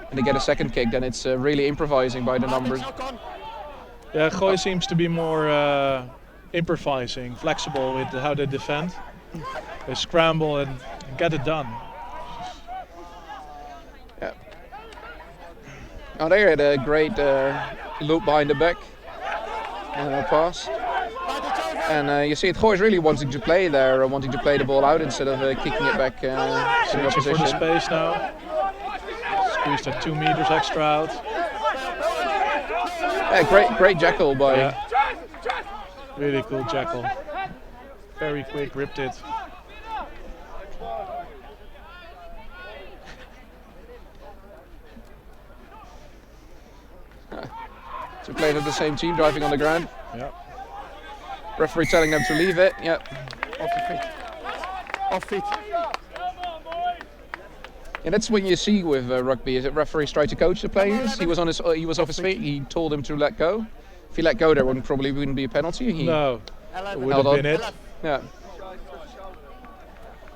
and they get a second kick, then it's really improvising by the numbers. Yeah, Gooi seems to be more improvising, flexible with how they defend. They scramble and get it done. Yeah. Oh, they had a great loop behind the back and a pass. And you see, Gooi is really wanting to play there, wanting to play the ball out instead of kicking it back in the opposition. For the space now. Squeezed that 2 meters extra out. Yeah, great jackal by. Yeah. Really cool jackal. Very quick, ripped it. Two players of the same team driving on the ground. Yeah. Referee telling them to leave it. Yep. Off your feet. Off feet. Yeah, that's what you see with rugby. Is that referees try to coach the players? He was off his feet. He told him to let go. If he let go, there probably wouldn't be a penalty. No, it would have been it. Yeah.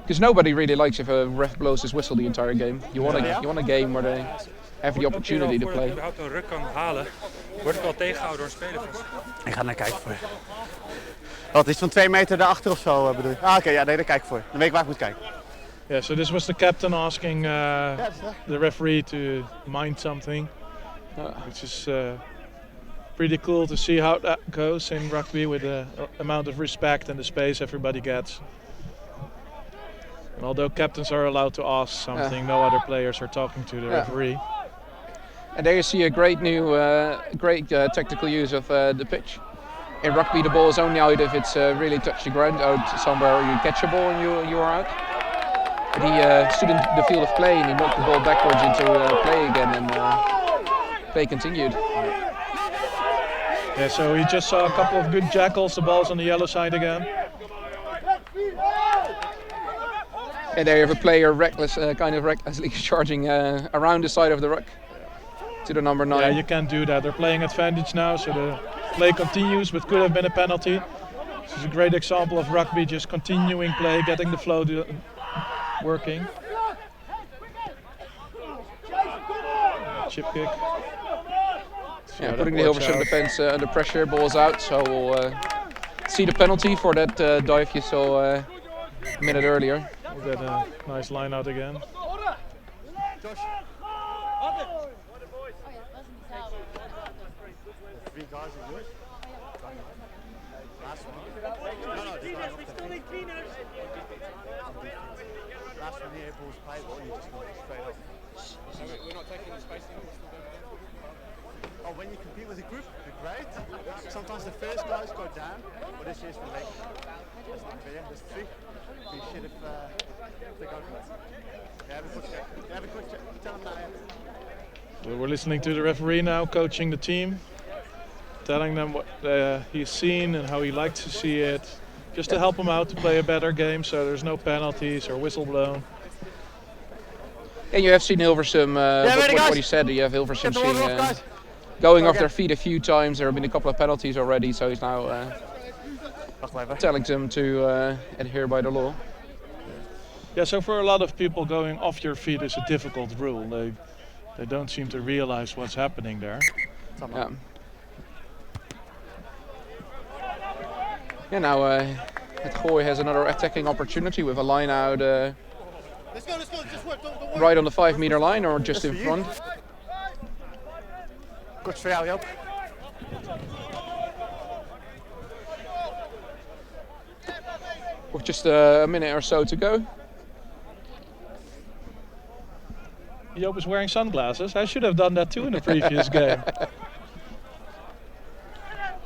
Because nobody really likes if a ref blows his whistle the entire game. You want a game where they have the opportunity to play. Voordat je überhaupt een ruk kan halen, word ik wel tegengehouden door een speler. Ik ga naar kijken voor je. Wat is van 2 meter daarachter of zo bedoel je? Ah, oké, ja, nee, daar kijk ik voor. Dan weet ik waar ik moet kijken. Yeah, so this was the captain asking the referee to mind something, which is pretty cool to see how that goes in rugby with the amount of respect and the space everybody gets. And although captains are allowed to ask something, no other players are talking to the referee. And there you see a great new, tactical use of the pitch. In rugby, the ball is only out if it's really touched the ground, out somewhere you catch a ball and you are out. But he stood in the field of play and he knocked the ball backwards into play again, and play continued. Yeah, so we just saw a couple of good jackals. The ball's on the yellow side again. And there you have a player recklessly charging around the side of the ruck to the number 9. Yeah, you can't do that. They're playing advantage now, so the play continues, but could have been a penalty. This is a great example of rugby, just continuing play, getting the flow working. Chip kick. Yeah, putting the Hilversum defense under pressure, ball's out, so we'll see the penalty for that dive you saw a minute earlier. We'll get a nice line out again. Oh, when you compete with a group, they're great. Sometimes the first guys go down, but this is for leg. Yeah, there's 3. Be shit if they go for it. Have a quick check. Tell them that. We're listening to the referee now, coaching the team, telling them what he's seen and how he likes to see it, just to help them out to play a better game so there's no penalties or whistle blown. And you have seen Hilversum, what he said, you have Hilversum seeing, going off their feet a few times. There have been a couple of penalties already, so he's now telling them to adhere by the law. Yeah, so for a lot of people, going off your feet is a difficult rule. They don't seem to realize what's happening there. Yeah. Yeah, now het Gooi has another attacking opportunity with a line out right on the 5-meter line or just in front. Good for jou, Joop. With just a minute or so to go. Joop is wearing sunglasses. I should have done that too in the previous game.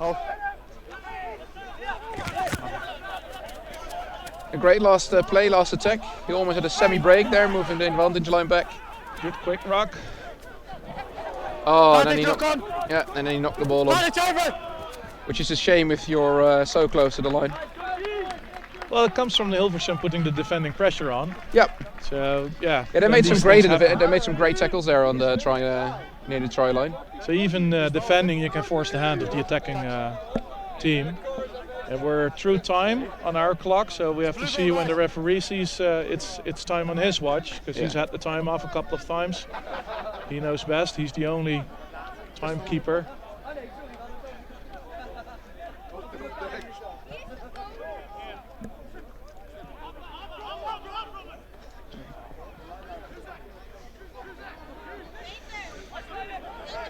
Oh. A great last play, last attack. He almost had a semi-break there, moving the advantage line back. Good quick rock. Oh, and then he knocked the ball on. Which is a shame if you're so close to the line. Well, it comes from the Hilversum putting the defending pressure on. Yep. So yeah. Yeah, they made some great tackles there on the try near the try line. So even defending, you can force the hand of the attacking team. And we're through time on our clock, so we have to see when the referee sees it's time on his watch, because he's had the time off a couple of times. He knows best. He's the only timekeeper.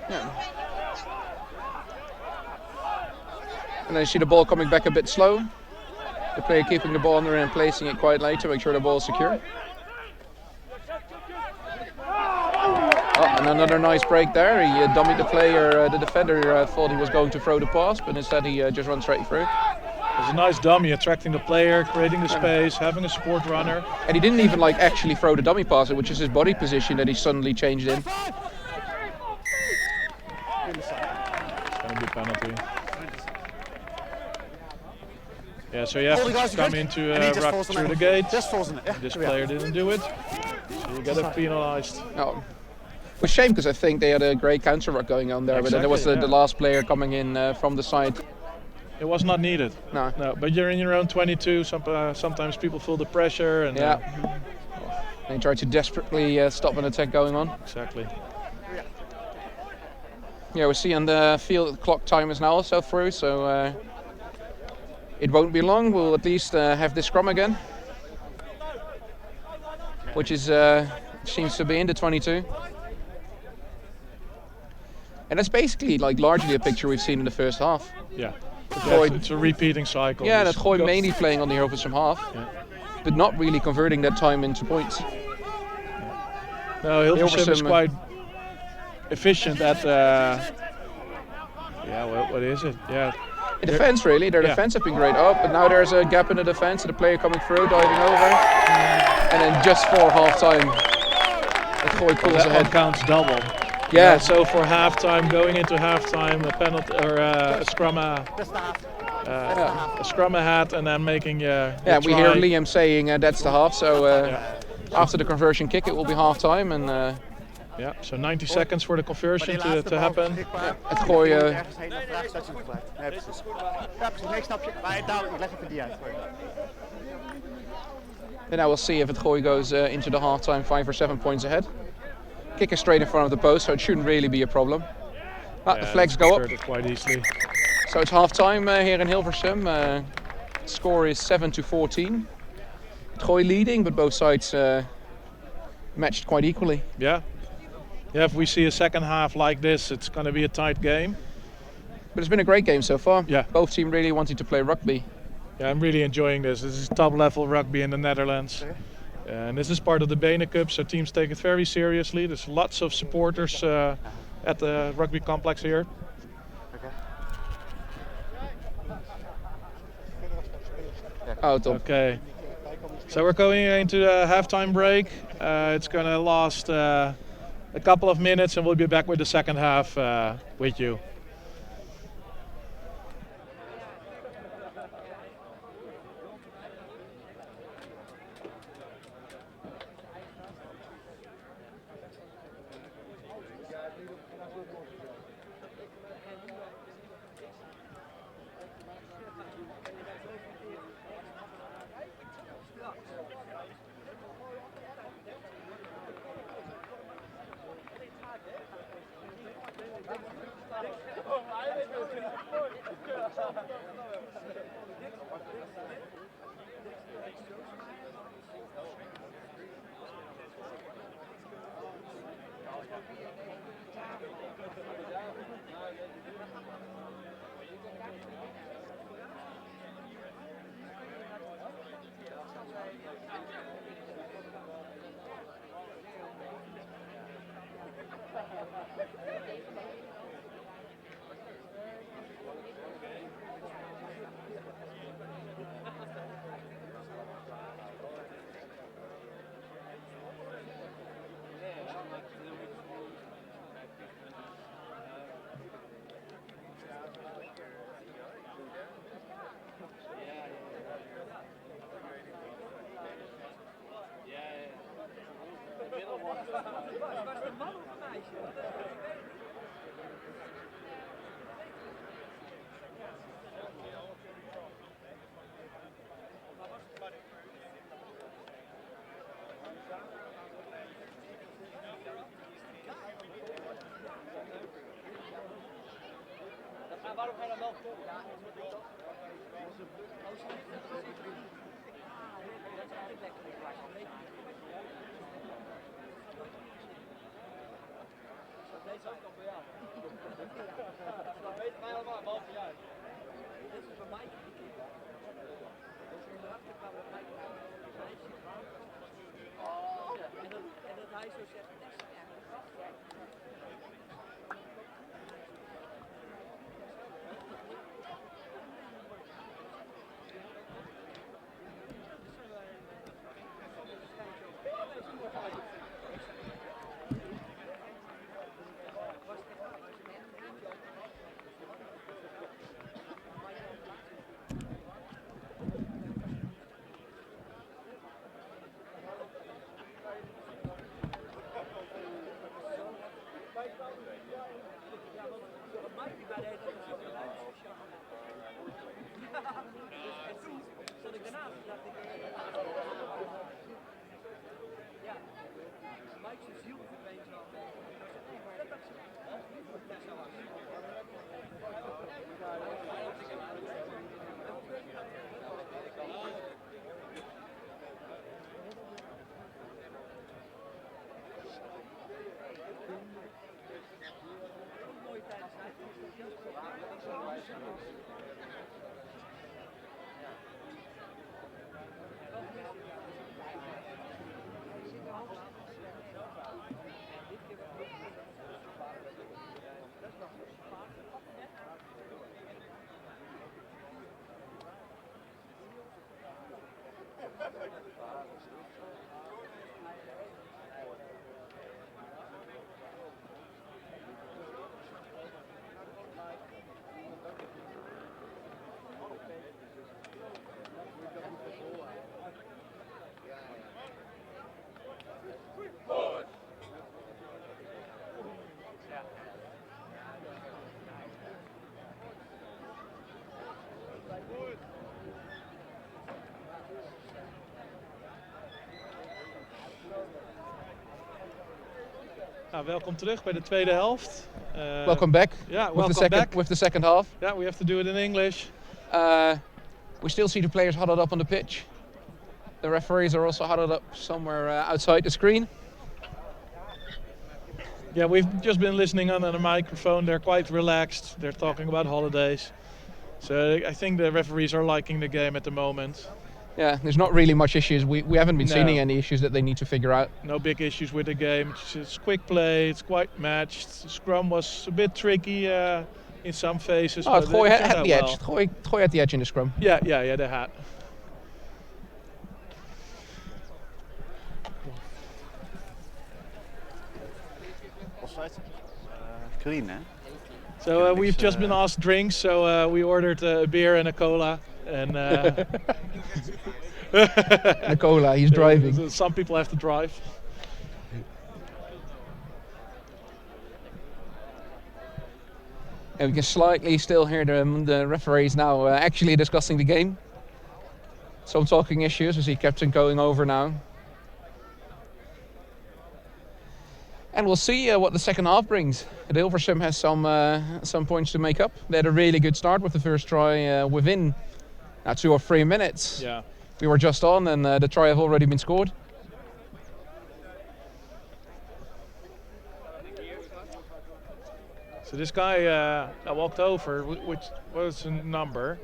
Yeah. And then you see the ball coming back a bit slow. The player keeping the ball under and placing it quite late to make sure the ball is secure. Oh, and another nice break there. He dummied the player, the defender thought he was going to throw the pass, but instead he just ran straight through. It's a nice dummy, attracting the player, creating the space, having a support runner. And he didn't even actually throw the dummy pass, which is his body position that he suddenly changed in. It's going to be a penalty. Yeah, so you have to come in to ruck through the gate. This player didn't do it, so you get penalized. Oh. It was a shame because I think they had a great counter ruck going on there, but then there was the last player coming in from the side. It was not needed. No, but you're in your own 22. Sometimes people feel the pressure, and they try to desperately stop an attack going on. Exactly. Yeah, we see on the field the clock time is now also through, so it won't be long. We'll at least have this scrum again, which is seems to be in the 22. And that's basically largely a picture we've seen in the first half. Yeah. It's a repeating cycle. Yeah, that Gooi mainly playing on the Hilversum half, but not really converting that time into points. No, Hilversum is quite efficient at. What is it? Yeah. In defense, really. Their defense have been great. Oh, but now there's a gap in the defense. The player coming through, diving over, and then just for half time, the Gooi pulls ahead. Counts double. Yeah. So for halftime, going into halftime, a penalty or a scrum a scrum ahead, and then making we hear Liam saying that's the half. So after the conversion kick, it will be halftime, and so 90 seconds for the conversion to happen. Het Gooi. And now we'll see if it Gooi goes into the halftime 5 or 7 points ahead. Kicker straight in front of the post, so it shouldn't really be a problem. But the flags go up. Quite easily. So it's half time here in Hilversum. Score is 7-14. Gooi leading, but both sides matched quite equally. Yeah, if we see a second half like this, it's going to be a tight game. But it's been a great game so far. Yeah. Both teams really wanting to play rugby. Yeah, I'm really enjoying this. This is top level rugby in the Netherlands. And this is part of the BeNeCup, so teams take it very seriously. There's lots of supporters at the rugby complex here. Okay. So we're going into a halftime break. It's going to last a couple of minutes and we'll be back with the second half with you. Waarom ga je dan wel? Deze ook al voor jou. Dat weten wij allemaal, behalve jij. Dit is voor mij. Oh, en dat hij zo zegt. Nou, welkom terug bij de tweede helft. Welcome back. Yeah, with welcome back. With the second half. Yeah, we have to do it in English. We still see the players huddled up on the pitch. The referees are also huddled up somewhere outside the screen. Yeah, we've just been listening on the microphone. They're quite relaxed. They're talking about holidays. So I think the referees are liking the game at the moment. Yeah, there's not really much issues. We haven't been seeing any issues that they need to figure out. No big issues with the game. It's quick play. It's quite matched. The scrum was a bit tricky in some phases. Oh, but het Gooi it had turned the out edge. well. Het Gooi had the edge in the scrum. Yeah, they had. Clean, eh? So we've just been asked drinks, so we ordered a beer and a cola. And A cola, he's driving. Some people have to drive. And we can slightly still hear the referees now actually discussing the game. Some talking issues. We see captain going over now. And we'll see what the second half brings. Hilversum has some points to make up. They had a really good start with the first try within 2 or 3 minutes. Yeah. We were just on and the try have already been scored. So this guy that walked over, which was a number?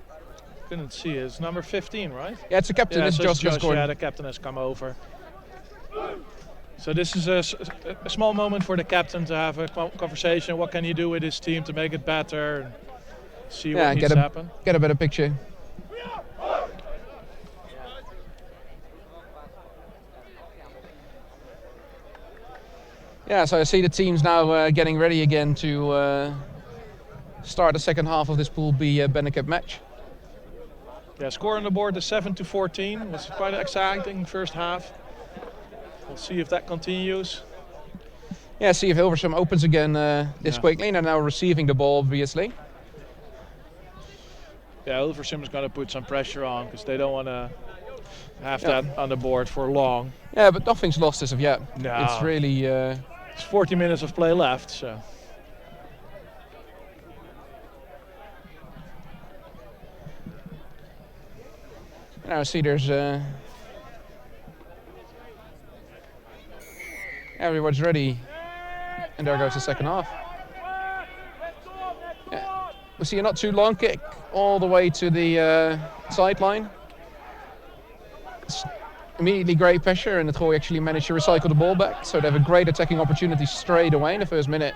Couldn't see it. It's number 15, right? Yeah, it's a captain. Yeah, It's so just scored. yeah, the captain has come over. So this is a small moment for the captain to have a conversation. What can he do with his team to make it better? And see what needs to happen. Get a better picture. Yeah, so I see the teams now getting ready again to start the second half of this Pool B BeNeCup match. Yeah, score on the board is 7-14. It was quite exciting first half. We'll see if that continues. Yeah, see if Hilversum opens again this quickly. They're now receiving the ball, obviously. Yeah, Hilversum is going to put some pressure on because they don't want to have that on the board for long. Yeah, but nothing's lost as of yet. No. It's really... It's 40 minutes of play left, so... Now I see there's... everyone's ready. And there goes the second half. Yeah. We see a not too long kick all the way to the sideline. It's immediately great pressure and the Gooi actually managed to recycle the ball back. So they have a great attacking opportunity straight away in the first minute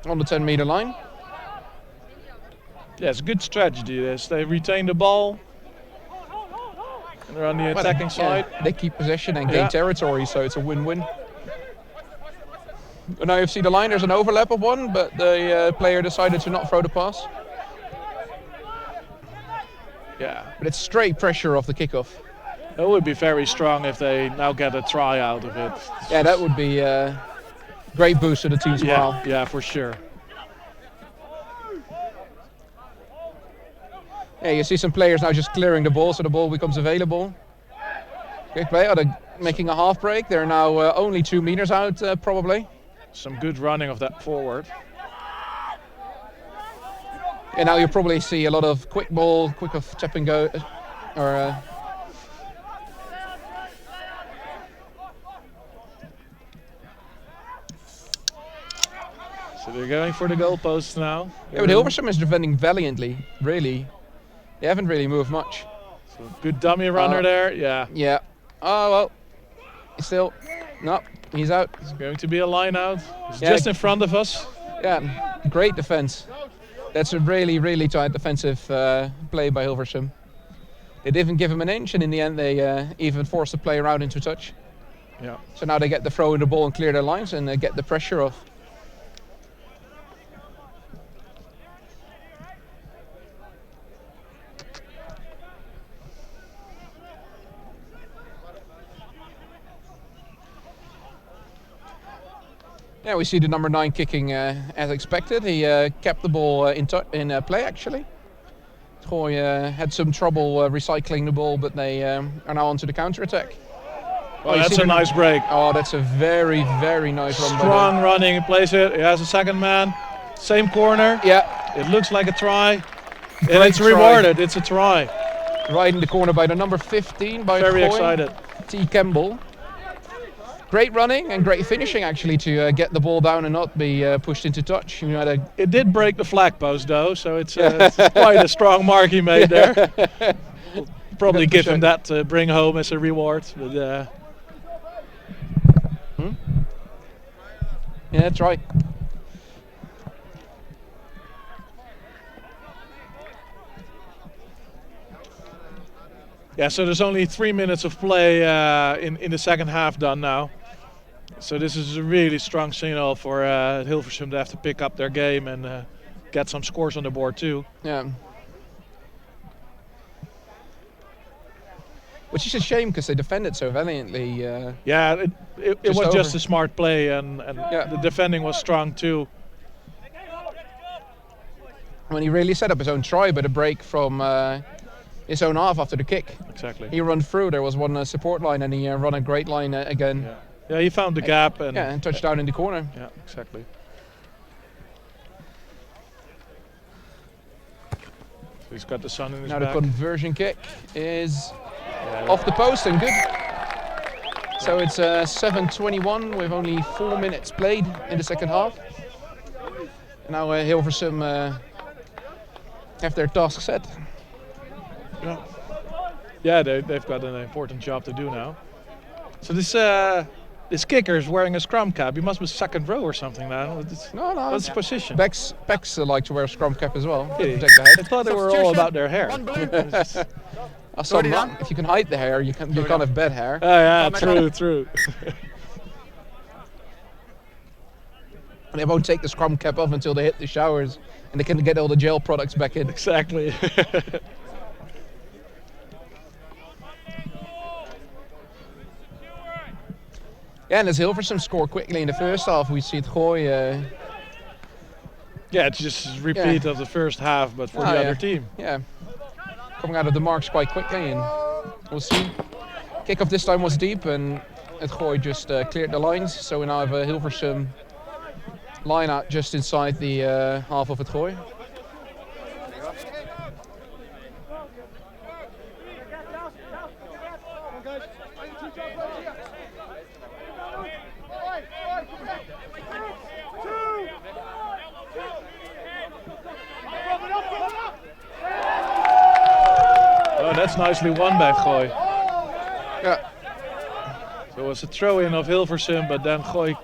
on the 10-meter line. Yeah, it's a good strategy this. They retain the ball. And they're on the attacking side. They keep possession and gain territory, so it's a win-win. Now you see the line, there's an overlap of one, but the player decided to not throw the pass. Yeah. But it's straight pressure off the kickoff. That would be very strong if they now get a try out of it. Yeah, that would be a great boost to the team's morale. Yeah, for sure. Yeah, you see some players now just clearing the ball so the ball becomes available. Great play. They're making a half break. They're now only 2 meters out, probably. Some good running of that forward. And now you probably see a lot of quick ball, quick of tap and go, or. So they're going for the goalposts now. Yeah, but Hilversum is defending valiantly, really. They haven't really moved much. So good dummy runner there, yeah. Yeah. Oh, well. Still. No, he's out. It's going to be a line out. It's just in front of us. Yeah, great defense. That's a really, really tight defensive play by Hilversum. They didn't give him an inch, and in the end they even forced the player out into touch. Yeah. So now they get the throw in the ball and clear their lines and get the pressure off. Yeah, we see the number 9 kicking as expected. He kept the ball in play actually. Gooi had some trouble recycling the ball, but they are now onto the counter attack. Oh, that's a nice break. Oh, that's a very, very nice run. Strong running, he plays it. He has a second man. Same corner. Yeah. It looks like a try. And it's rewarded. It's a try. Right in the corner by the number 15 by Very Gooi, excited. T. Campbell. Great running and great finishing actually to get the ball down and not be pushed into touch. You know, it did break the flag post though, so it's quite a strong mark he made there. We'll probably give him that to bring home as a reward. But, yeah, try. Yeah, so there's only 3 minutes of play in the second half done now. So this is a really strong signal for Hilversum to have to pick up their game and get some scores on the board too. Yeah. Which is a shame because they defended so valiantly. Yeah, it was over. just a smart play and the defending was strong too. When he really set up his own try, but a break from his own half after the kick. Exactly. He run through, there was one support line and he run a great line again. Yeah, he found the gap and touchdown in the corner. Yeah, exactly. So he's got the sun in his now back. The conversion kick is off the post and good. So it's 7:21 with only 4 minutes played in the second half. And now Hilversum have their task set. Yeah, they've got an important job to do now. So this kicker is wearing a scrum cap. He must be second row or something, man. No. What's his position? Backs like to wear a scrum cap as well. Yeah, Protect the head. I thought they were all about their hair. If you can hide the hair, you can't have bad hair. Oh yeah, true. They won't take the scrum cap off until they hit the showers and they can get all the gel products back in. Exactly. Yeah, and as Hilversum score quickly in the first half, we see Gooi. Yeah, it's just a repeat of the first half, but for the other team. Yeah, coming out of the marks quite quickly, and we'll see. Kickoff this time was deep, and Gooi just cleared the lines. So we now have a Hilversum line out just inside the half of Gooi. Oh, that's nicely won by Gooi. Yeah. So it was a throw-in of Hilversum, but then Gooi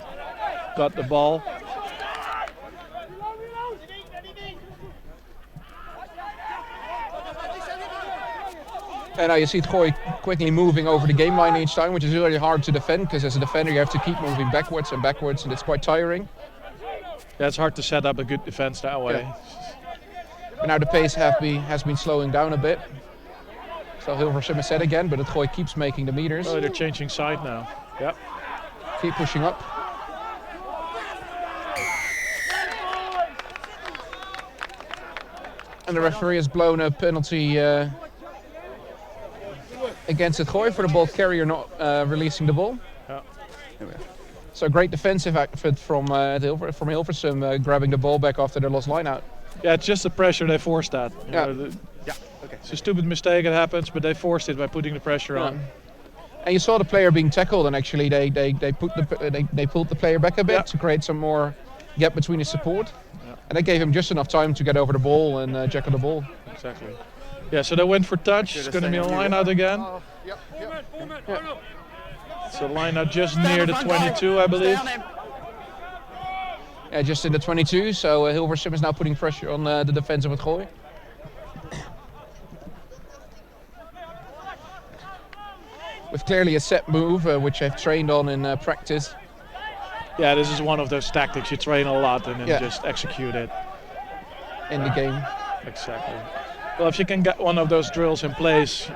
got the ball. And now you see Gooi quickly moving over the game line each time, which is really hard to defend because as a defender you have to keep moving backwards, and it's quite tiring. Yeah, it's hard to set up a good defense that way. Yeah. But now the pace has been slowing down a bit. So Hilversum is set again, but Gooi keeps making the meters. Oh, they're changing side now. Yep. Keep pushing up. And the referee has blown a penalty against Gooi for the ball carrier not releasing the ball. Yeah. So great defensive effort from Hilversum grabbing the ball back after their lost line out. Yeah, it's just the pressure they forced that. Okay. It's a stupid mistake, it happens, but they forced it by putting the pressure on. And you saw the player being tackled, and actually they pulled the player back a bit to create some more gap between his support. Yeah. And that gave him just enough time to get over the ball and jackal the ball. Exactly. Yeah, so they went for touch. It's going to be a line out again. It's a line out just near the 22, I believe. Yeah, just in the 22, so Hilversum is now putting pressure on the defense of Gooi. With clearly a set move, which I've trained on in practice. Yeah, this is one of those tactics you train a lot and then just execute it. In the game. Exactly. Well, if you can get one of those drills in place,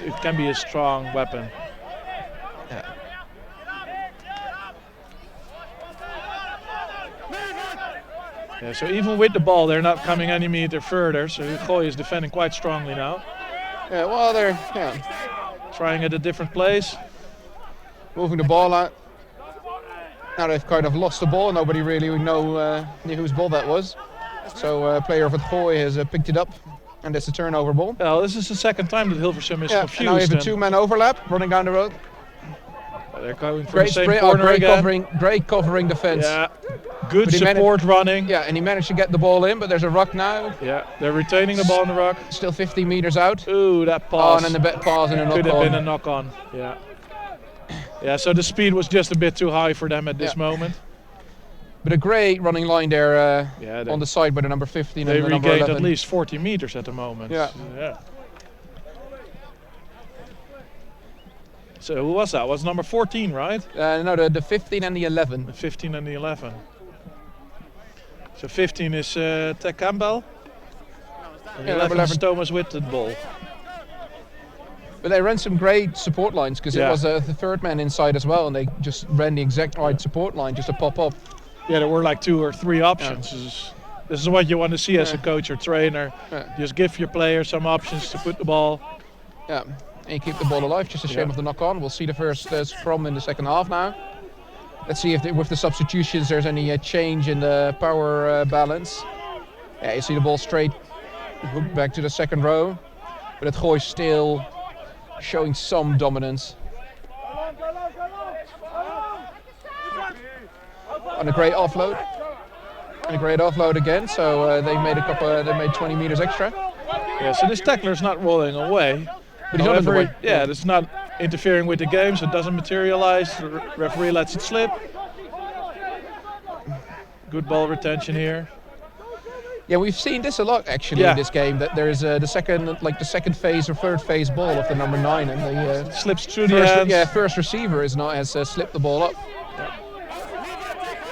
it can be a strong weapon. Yeah. Yeah, so even with the ball, they're not coming any meter further, so Gooi is defending quite strongly now. Yeah, well, they're trying at a different place. Moving the ball out. Now they've kind of lost the ball. Nobody really knew whose ball that was. So a player of Gooi has picked it up, and it's a turnover ball. Well, this is the second time that Hilversum is confused. And now you have a two-man overlap running down the road. They're going for the same corner again. Great covering defense. Yeah, good support running. Yeah, and he managed to get the ball in, but there's a ruck now. Yeah, they're retaining the ball in the ruck. Still 50 meters out. Ooh, that pass. Oh, and then the pass and a knock-on. Could have been a knock-on, yeah. Yeah, so the speed was just a bit too high for them at this moment. But a great running line there on the side by the number 15 and the number 11. They regained at least 40 meters at the moment. Yeah. So who was that? Was number 14, right? No, the 15 and the 11. The 15 and the 11. So 15 is Tech Campbell. And 11 is Thomas with the ball. But they ran some great support lines because Yeah. it was the third man inside as well, and they just ran the exact right support line just to pop up. Yeah, there were like 2 or 3 options. This is what you want to see as a coach or trainer. Just give your players some options to put the ball. Yeah, and you keep the ball alive. Just a shame of the knock on. We'll see the first scrum in the second half now. Let's see if with the substitutions there's any change in the power balance. Yeah, you see the ball straight hooked back to the second row, but it Gooi still showing some dominance. On a great offload. And a great offload again, so they made they made 20 meters extra. Yeah, so this tackler's not rolling away. But he's not in the way. Yeah, it's not interfering with the game, so it doesn't materialize. The referee lets it slip. Good ball retention here. Yeah, we've seen this a lot actually in this game. That there's the second phase or third phase ball of the number 9, and the slips through the hands. Yeah, first receiver has slipped the ball up.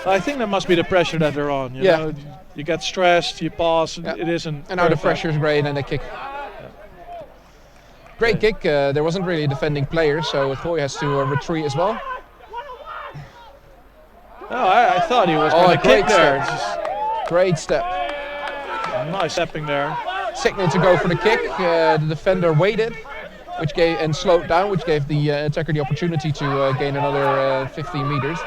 I think that must be the pressure that they're on. You know, you get stressed, you pause. It isn't. And now the pressure is great, and they kick. Great kick. There wasn't really a defending player, so Gooi has to retreat as well. Oh, I thought he was going to kick there. Great step. Nice stepping there. Signaling to go for the kick. The defender waited, and slowed down, which gave the attacker the opportunity to gain another 15 meters.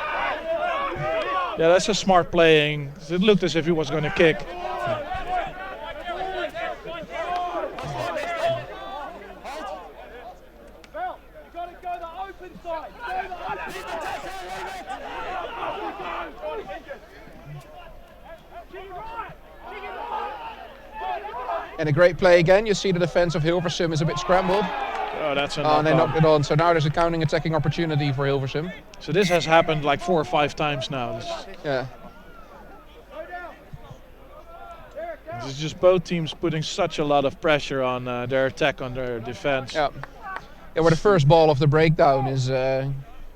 Yeah, that's a smart playing. It looked as if he was going to kick. And a great play again. You see the defense of Hilversum is a bit scrambled. Oh, that's a and they knocked it on. So now there's a counting attacking opportunity for Hilversum. So this has happened like 4 or 5 times now. Yeah. This is just both teams putting such a lot of pressure on their attack, on their defense. Yeah. Yeah, where the first ball of the breakdown is. Yeah,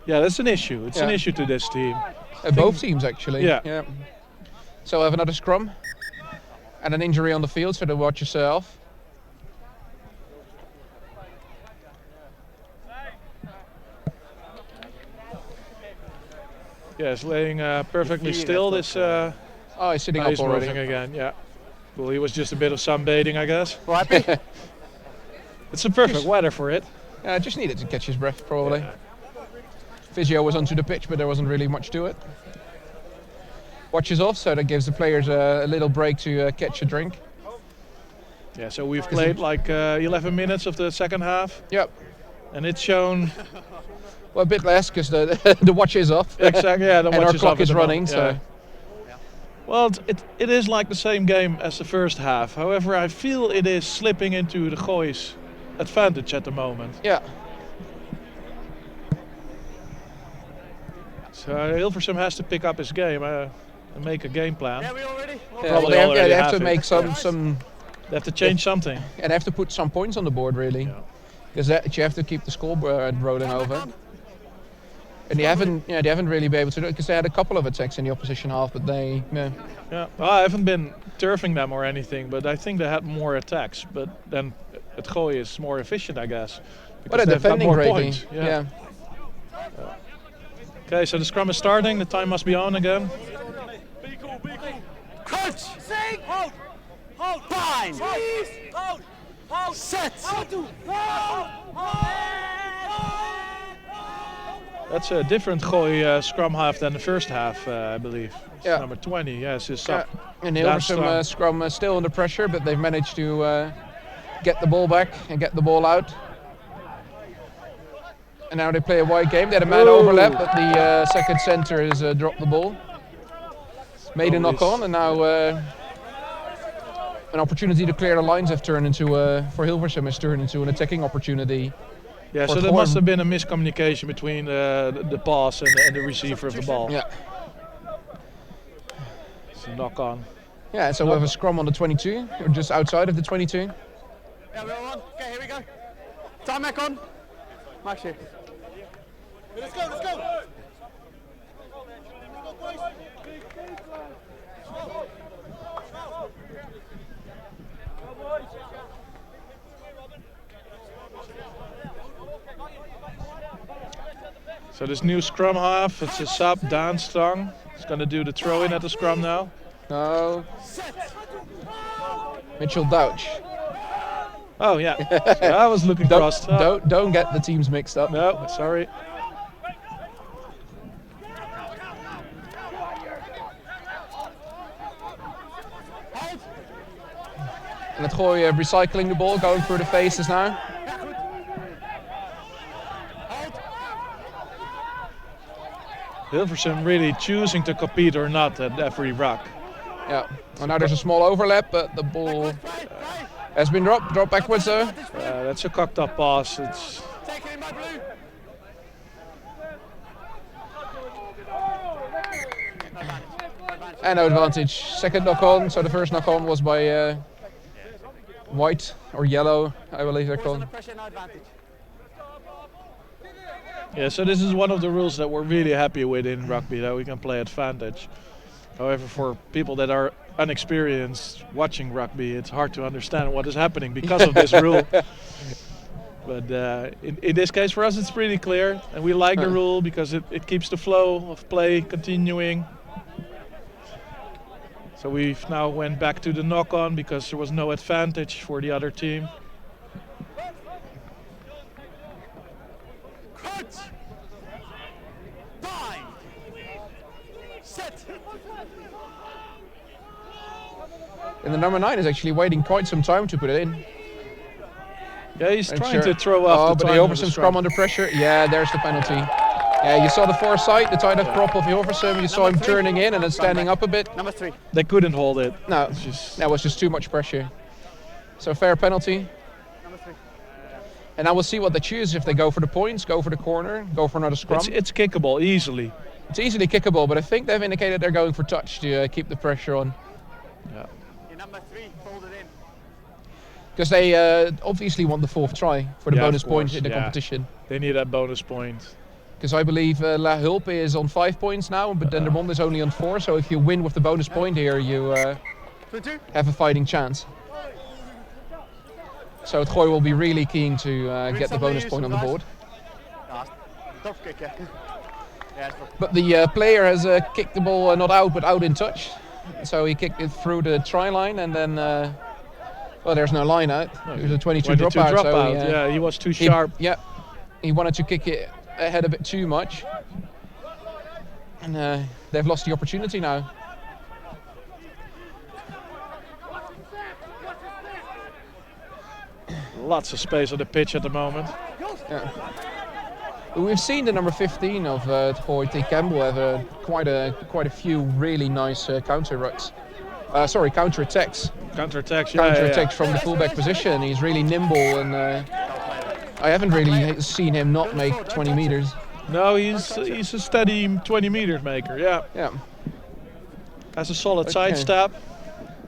that's an issue. It's an issue to this team. Both teams actually. Yeah. So we'll have another scrum. And an injury on the field, so to watch yourself. Yeah, it's laying perfectly still. This. Oh, he's sitting up he's already. moving again. Yeah. Well, he was just a bit of sunbathing, I guess. It's the perfect weather for it. Yeah, just needed to catch his breath, probably. Yeah. Physio was onto the pitch, but there wasn't really much to it. Watches off, so that gives the players a little break to catch a drink. Yeah, so we've played like 11 minutes of the second half. Yep. And it's shown... Well, a bit less, because the watch is off. Exactly, yeah, the watch and our is clock off is running, so... Well, it is like the same game as the first half. However, I feel it is slipping into the Gooi's advantage at the moment. Yeah. So Hilversum has to pick up his game and make a game plan. Yeah, we already? They have to make some. They have to change something. And they have to put some points on the board, really. Because you have to keep the scoreboard rolling over. And they haven't really been able to do it because they had a couple of attacks in the opposition half, but they. Yeah. Well, I haven't been turfing them or anything, but I think they had more attacks. But then at Gooi is more efficient, I guess. But they're defending more greatly. Points. Yeah. Okay, so the scrum is starting. The time must be on again. Be cool. Crunch! Sing! Hold! Bind! Hold! Set! That's a different Gooi scrum half than the first half, I believe. It's number 20, yes. And Hilversum scrum still under pressure, but they've managed to get the ball back and get the ball out. And now they play a wide game. They had a man overlap, but the second centre has dropped the ball. Made a knock on, and now an opportunity to clear the lines have turned into, for Hilversum, has turned into an attacking opportunity. Yeah, so there must have been a miscommunication between the pass and the receiver of the ball. Yeah. It's a knock on. Yeah, so we have a scrum on the 22, or just outside of the 22. Yeah, we're on. Okay, here we go. Time back on. Max here. Let's go, let's go! So this new scrum half, it's a sub, Dan Strong. He's going to do the throw in at the scrum now. No. Mitchell Douch. Oh yeah, so I was looking crossed. Oh. Don't get the teams mixed up. No, sorry. And het Gooi recycling the ball, going through the faces now. Hilversum really choosing to compete or not at every ruck. Yeah, well, now there's a small overlap, but the ball has been dropped backwards though. That's a cocked up pass. It's and no advantage. Second knock on, so the first knock on was by white or yellow, I believe they're called. yeah, so this is one of the rules that we're really happy with in rugby, that we can play advantage. However, for people that are unexperienced watching rugby, it's hard to understand what is happening because of this rule. But in this case, for us, it's pretty clear, and we like the rule because it keeps the flow of play continuing. So we've now went back to the knock-on because there was no advantage for the other team. And the number 9 is actually waiting quite some time to put it in. Yeah, he's trying to throw off the but time the of Hilversum scrum under pressure. Yeah, there's the penalty. Yeah, you saw the foresight, the tight end prop of Hilversum. You saw him turning in and then standing up a bit. Number 3. They couldn't hold it. No, that was just too much pressure. So fair penalty. Number 3. And now we'll see what they choose. If they go for the points, go for the corner, go for another scrum. It's kickable easily. It's easily kickable, but I think they've indicated they're going for touch to keep the pressure on. Yeah. Number 3, fold it in. Because they obviously want the 4th try for the bonus point in the competition. They need that bonus point. Because I believe La Hulpe is on 5 points now, but Dendermonde is only on 4. So if you win with the bonus point here, you have a fighting chance. So het Gooi will be really keen to get the bonus point on the board. Tough kick, yeah. But the player has kicked the ball not out, but out in touch. So he kicked it through the try line, and then well, there's no line out. It was a 22 dropout. So yeah, he was too sharp. He wanted to kick it ahead a bit too much, and they've lost the opportunity now. Lots of space on the pitch at the moment. Yeah. We've seen the number 15 of Gooi, T. Campbell, have quite a few really nice counter rucks. Counter attacks. Counter attacks, Counter attacks from the fullback position. He's really nimble, and I haven't really seen him not make 20 meters. No, he's a steady 20 meters maker. Yeah. Yeah. Has a solid sidestep.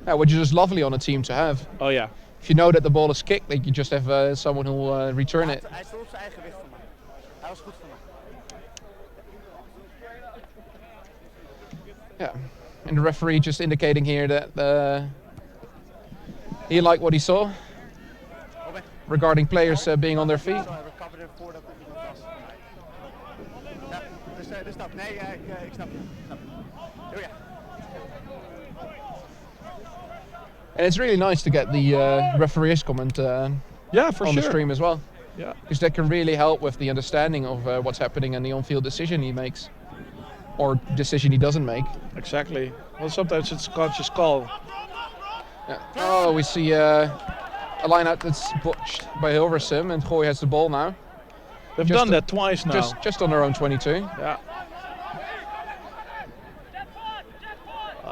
Yeah, which is just lovely on a team to have. Oh yeah. If you know that the ball is kicked, like you just have someone who will return it. Hij stond op zijn eigen gewicht voor mij. Hij was goed voor mij. Yeah, and the referee just indicating here that he liked what he saw regarding players being on their feet. We recovered it voordat er iemand was. Ja, dus dat. Nee, ik snap het. Oh ja. And it's really nice to get the referee's comment on the stream as well. Yeah, because that can really help with the understanding of what's happening and the on-field decision he makes, or decision he doesn't make. Exactly. Well, sometimes it's a conscious call. Yeah. Oh, we see a line out that's botched by Hilversum, and Gooi has the ball now. They've done that twice now. Just on their own 22. Yeah.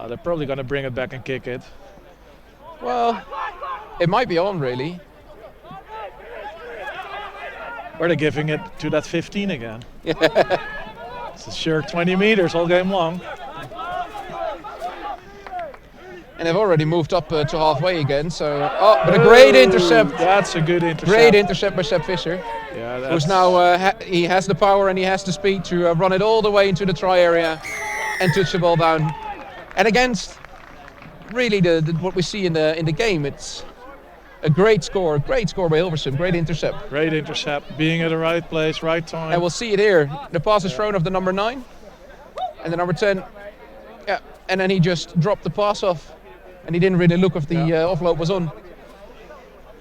They're probably going to bring it back and kick it. Well, it might be on, really. Or they're giving it to that 15 again. Yeah. It's a sure 20 meters all game long. And they've already moved up to halfway again. So, but a great intercept. That's a good intercept. Great intercept by Sepp Visser. Yeah, that's... Who's now, he has the power and he has the speed to run it all the way into the try area and touch the ball down. And against really what we see in the game, it's a great score by Hilversum, great intercept. Great intercept, being at the right place, right time. And we'll see it here. The pass is thrown off the number 9 and the number 10. Yeah, and then he just dropped the pass off and he didn't really look if the offload was on.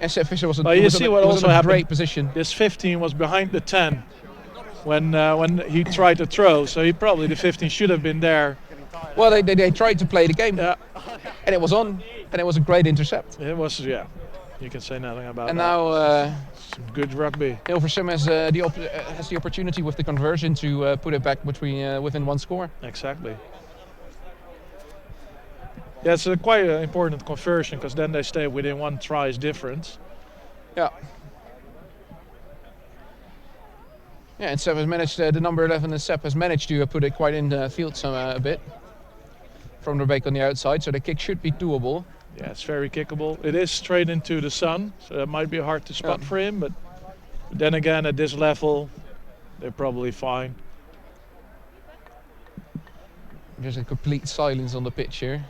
And Sepp Visser was in a great position. This 15 was behind the 10 when he tried to throw, so the 15 should have been there. Well, they tried to play the game, and it was on, and it was a great intercept. It was, yeah. You can say nothing about that. And now some good rugby. Hilversum has the opportunity with the conversion to put it back within one score. Exactly. Yeah, it's quite an important conversion because then they stay within 1 try's difference. Yeah. Yeah, and Sepp has managed, the number 11 and Sepp has managed to put it quite in the field a bit from the break on the outside, so the kick should be doable. Yeah, it's very kickable. It is straight into the sun, so that might be hard to spot for him, but then again, at this level, they're probably fine. There's a complete silence on the pitch here.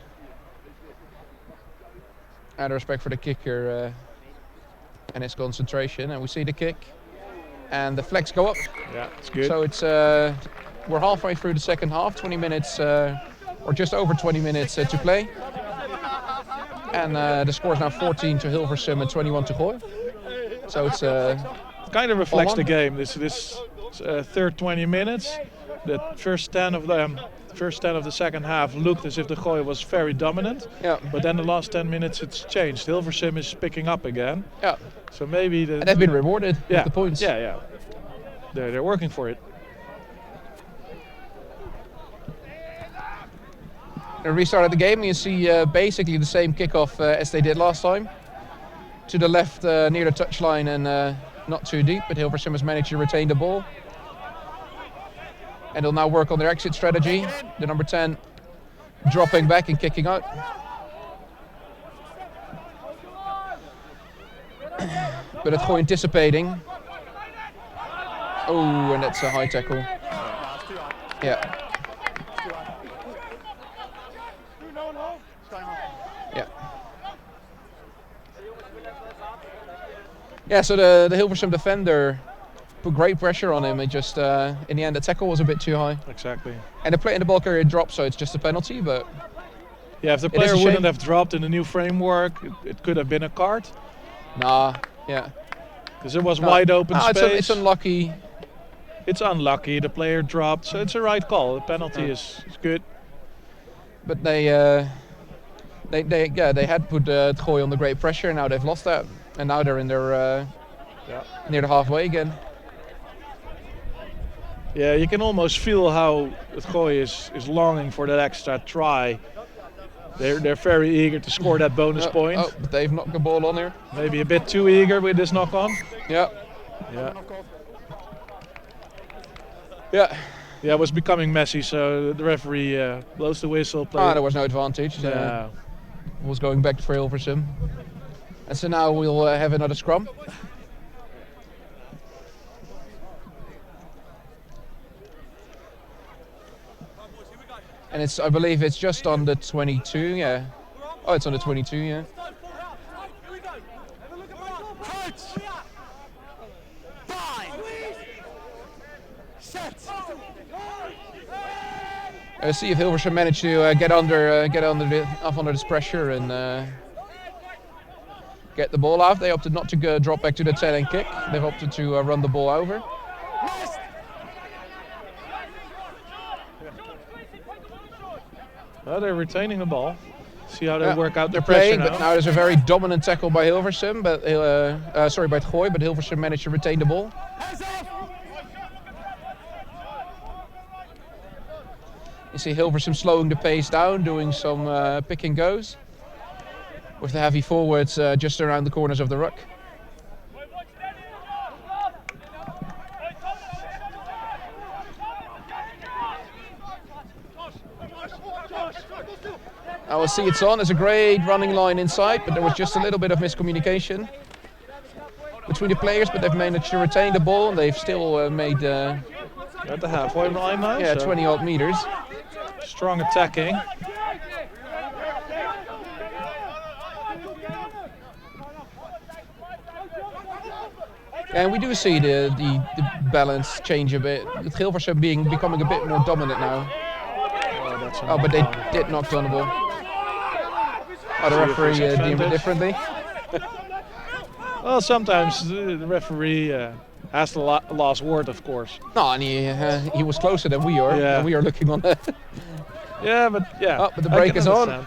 Out of respect for the kicker and his concentration, and we see the kick. And the flags go up. Yeah, it's good. So it's we're halfway through the second half, 20 minutes or just over 20 minutes to play. And the score is now 14 to Hilversum and 21 to Gooi. So it's kind of reflects the game. This third 20 minutes, the first 10 of the second half looked as if the Gooi was very dominant. Yeah. But then the last 10 minutes it's changed. Hilversum is picking up again. Yeah. So maybe and they've been rewarded with the points. Yeah, yeah. They're working for it. The restart of the game, you see basically the same kickoff as they did last time. To the left near the touchline and not too deep, but Hilversum has managed to retain the ball. And they'll now work on their exit strategy. The number 10 dropping back and kicking out. But it's Gooi anticipating. Oh, and that's a high tackle. Yeah. Yeah. Yeah, so the Hilversum defender put great pressure on him. It just, in the end, the tackle was a bit too high. Exactly. And the ball carrier dropped, so it's just a penalty, but... Yeah, if the player wouldn't have dropped in the new framework, it could have been a card. Nah, yeah. Because it was wide open space. It's unlucky. It's unlucky, the player dropped, so it's a right call. The penalty is good. But they had put Gooi on the great pressure, and now they've lost that. And now they're in their near the halfway again. Yeah, you can almost feel how Gooi is longing for that extra try. They're very eager to score that bonus point. Oh, but they've knocked the ball on here. Maybe a bit too eager with this knock on. Yeah. Yeah. Yeah. Yeah, it was becoming messy, so the referee blows the whistle. There was no advantage. Was going back for Hilversum. And so now we'll have another scrum. And I believe it's just on the 22, yeah. Oh, it's on the 22, yeah. See if Hilversum managed to get under this pressure and get the ball out. They opted not to drop back to the 10 and kick. They've opted to run the ball over. Well, they're retaining the ball. See how they work out their pressure playing, now. but now there's a very dominant tackle by Hilversum, but by Gooi, but Hilversum managed to retain the ball. You see Hilversum slowing the pace down, doing some pick and goes with the heavy forwards just around the corners of the ruck. I will see it's on. There's a great running line inside, but there was just a little bit of miscommunication between the players, but they've managed to retain the ball and they've still made At the halfway line now. yeah, so 20 odd meters. strong attacking. And we do see the balance change a bit. With Hilversum becoming a bit more dominant now. Oh, but they did knock down the ball. Oh, the referee deemed it differently. Well, sometimes the referee has the last word, of course. No, and he was closer than we are. Yeah. And we are looking on the. Yeah, but Oh, but the break is on.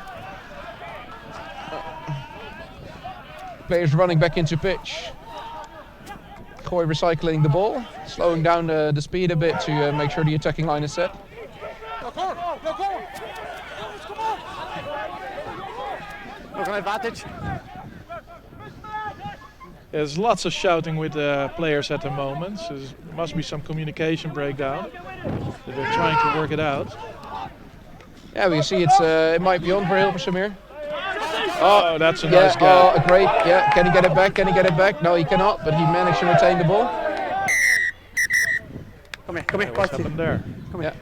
Players running back into pitch. Gooi recycling the ball, slowing down the speed a bit to make sure the attacking line is set. Nog een advantage. There's lots of shouting with the players at the moment. So there must be some communication breakdown. They're trying to work it out. Yeah, we can see it might be on for Hilversum here. Oh, that's a Yeah, nice gap. oh, great. Yeah, can he get it back? Can he get it back? No, he cannot, but he managed to retain the ball. Kom hier, What's Bartje. happened there? Yeah.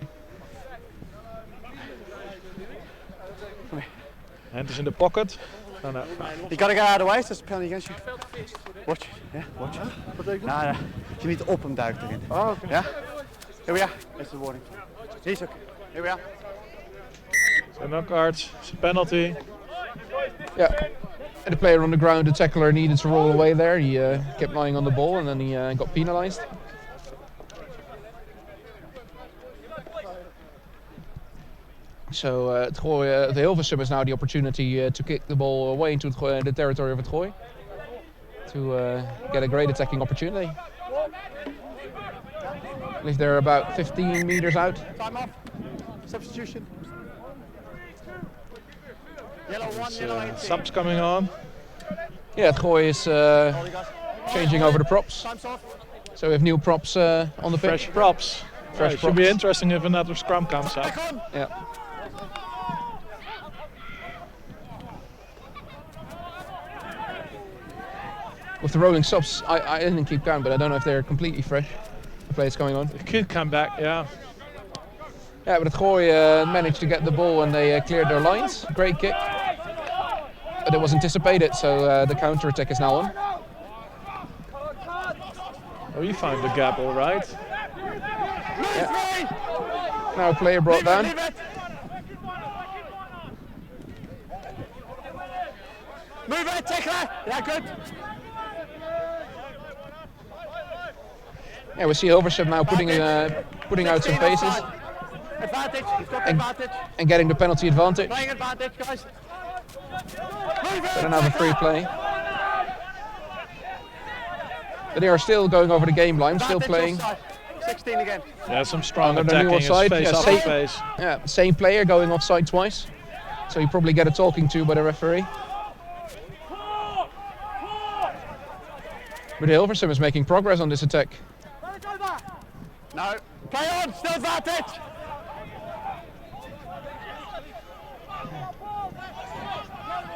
Hand is in the pocket. No, no. You gotta get out of the way, so it's a penalty against you. Watch, yeah, watch. Nah, nah. Je niet op hem duikt erin. Oh, okay. Yeah? Here we are. That's the warning. He's okay. Here we are. So no cards. It's a penalty. Yeah. And the player on the ground, the tackler, needed to roll away there. He kept lying on the ball and then he got penalized. So the Hilversum has now the opportunity to kick the ball away into the territory of the Gooi to get a great attacking opportunity. I believe they're about 15 meters out. Time off. Substitution. Yellow 1, yellow 18. Subs coming on. Yeah, the Gooi is All you guys. changing over the props. Time's off. So we have new props on the pitch. Fresh props. Fresh It should be props. interesting if another scrum comes up. Back on. Yeah. With the rolling subs, I didn't keep count, but I don't know if they're completely fresh. The play is going on. It could come back, yeah. Yeah, but the Gooi managed to get the ball and they cleared their lines. Great kick. But it was anticipated, so the counter attack is now on. Oh, you found the gap all right. Yeah. Now a player brought down. Leave it. Move it, tackler. Yeah, good. Yeah, we see Hilversum now putting out some paces Advantage. You've got And- advantage. and getting the penalty advantage. Playing advantage, guys. Move it. They don't have a free play. But they are still going over the game line, still Advantage playing. offside. 16 again. Yeah, some strong Oh, they're new attacking. It's offside. face Yeah, up same- face. Yeah, same player going offside twice. So you probably get a talking to by the referee. But Hilversum is making progress on this attack. No. Play on. Still advantage.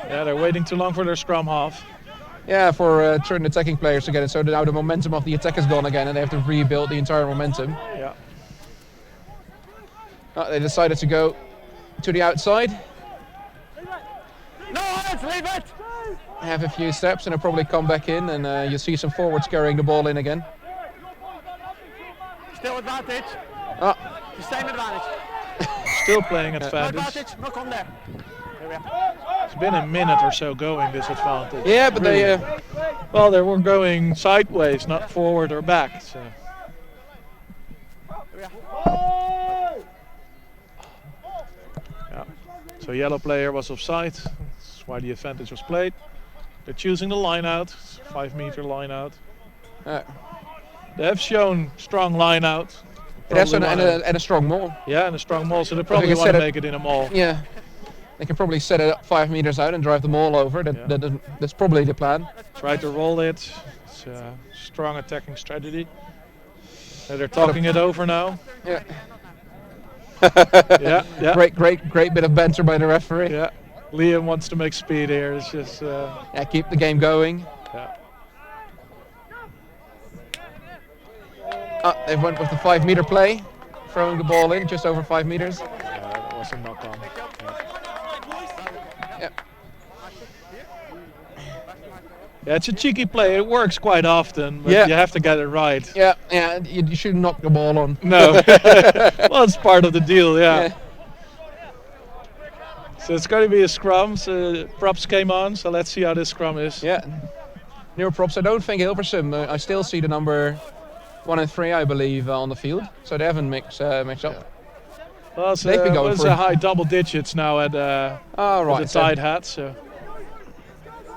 Yeah, they're waiting too long for their scrum half. Yeah, for certain attacking players to get it. So now the momentum of the attack is gone again and they have to rebuild the entire momentum. Yeah. They decided to go to the outside. No hands. Leave it. Have a few steps and they'll probably come back in and you'll see some forwards carrying the ball in again. Still advantage. Ah, The same advantage. Still playing No advantage. advantage. Knock on there. Here we are. It's been a minute or so going this advantage. yeah, but they Well, they were going sideways, not forward or back. So. Here we are. Yeah. So yellow player was offside. That's why the advantage was played. They're choosing the line out. 5 meter line out. They have shown strong line out. that's Probably and a strong maul. Yeah, and a strong maul, so they they probably can want to set it- make it in a maul. Yeah, they can probably set it up 5 meters out and drive the maul over. That's probably the plan. Try to roll it. It's a strong attacking strategy. They're talking it over now. Yeah. Yeah, yeah. Great bit of banter by the referee. Yeah. Liam wants to make speed here. It's just Yeah, keep the game going. yeah. They went with the 5-meter play, throwing the ball in just over 5 meters. That was a knock on. Yeah. Yeah, it's a cheeky play. It works quite often, but Yeah. you have to get it right. Yeah, you shouldn't knock the ball on. No. Well, it's part of the deal, yeah. So it's going to be a scrum. So props came on, so let's see how this scrum is. Yeah. Newer props. I don't think Hilversum. I still see the number 1 and 3, I believe, on the field. So they haven't mixed up. Well, so They've been going it's for a high double digits now at Oh, right. the tied hat. So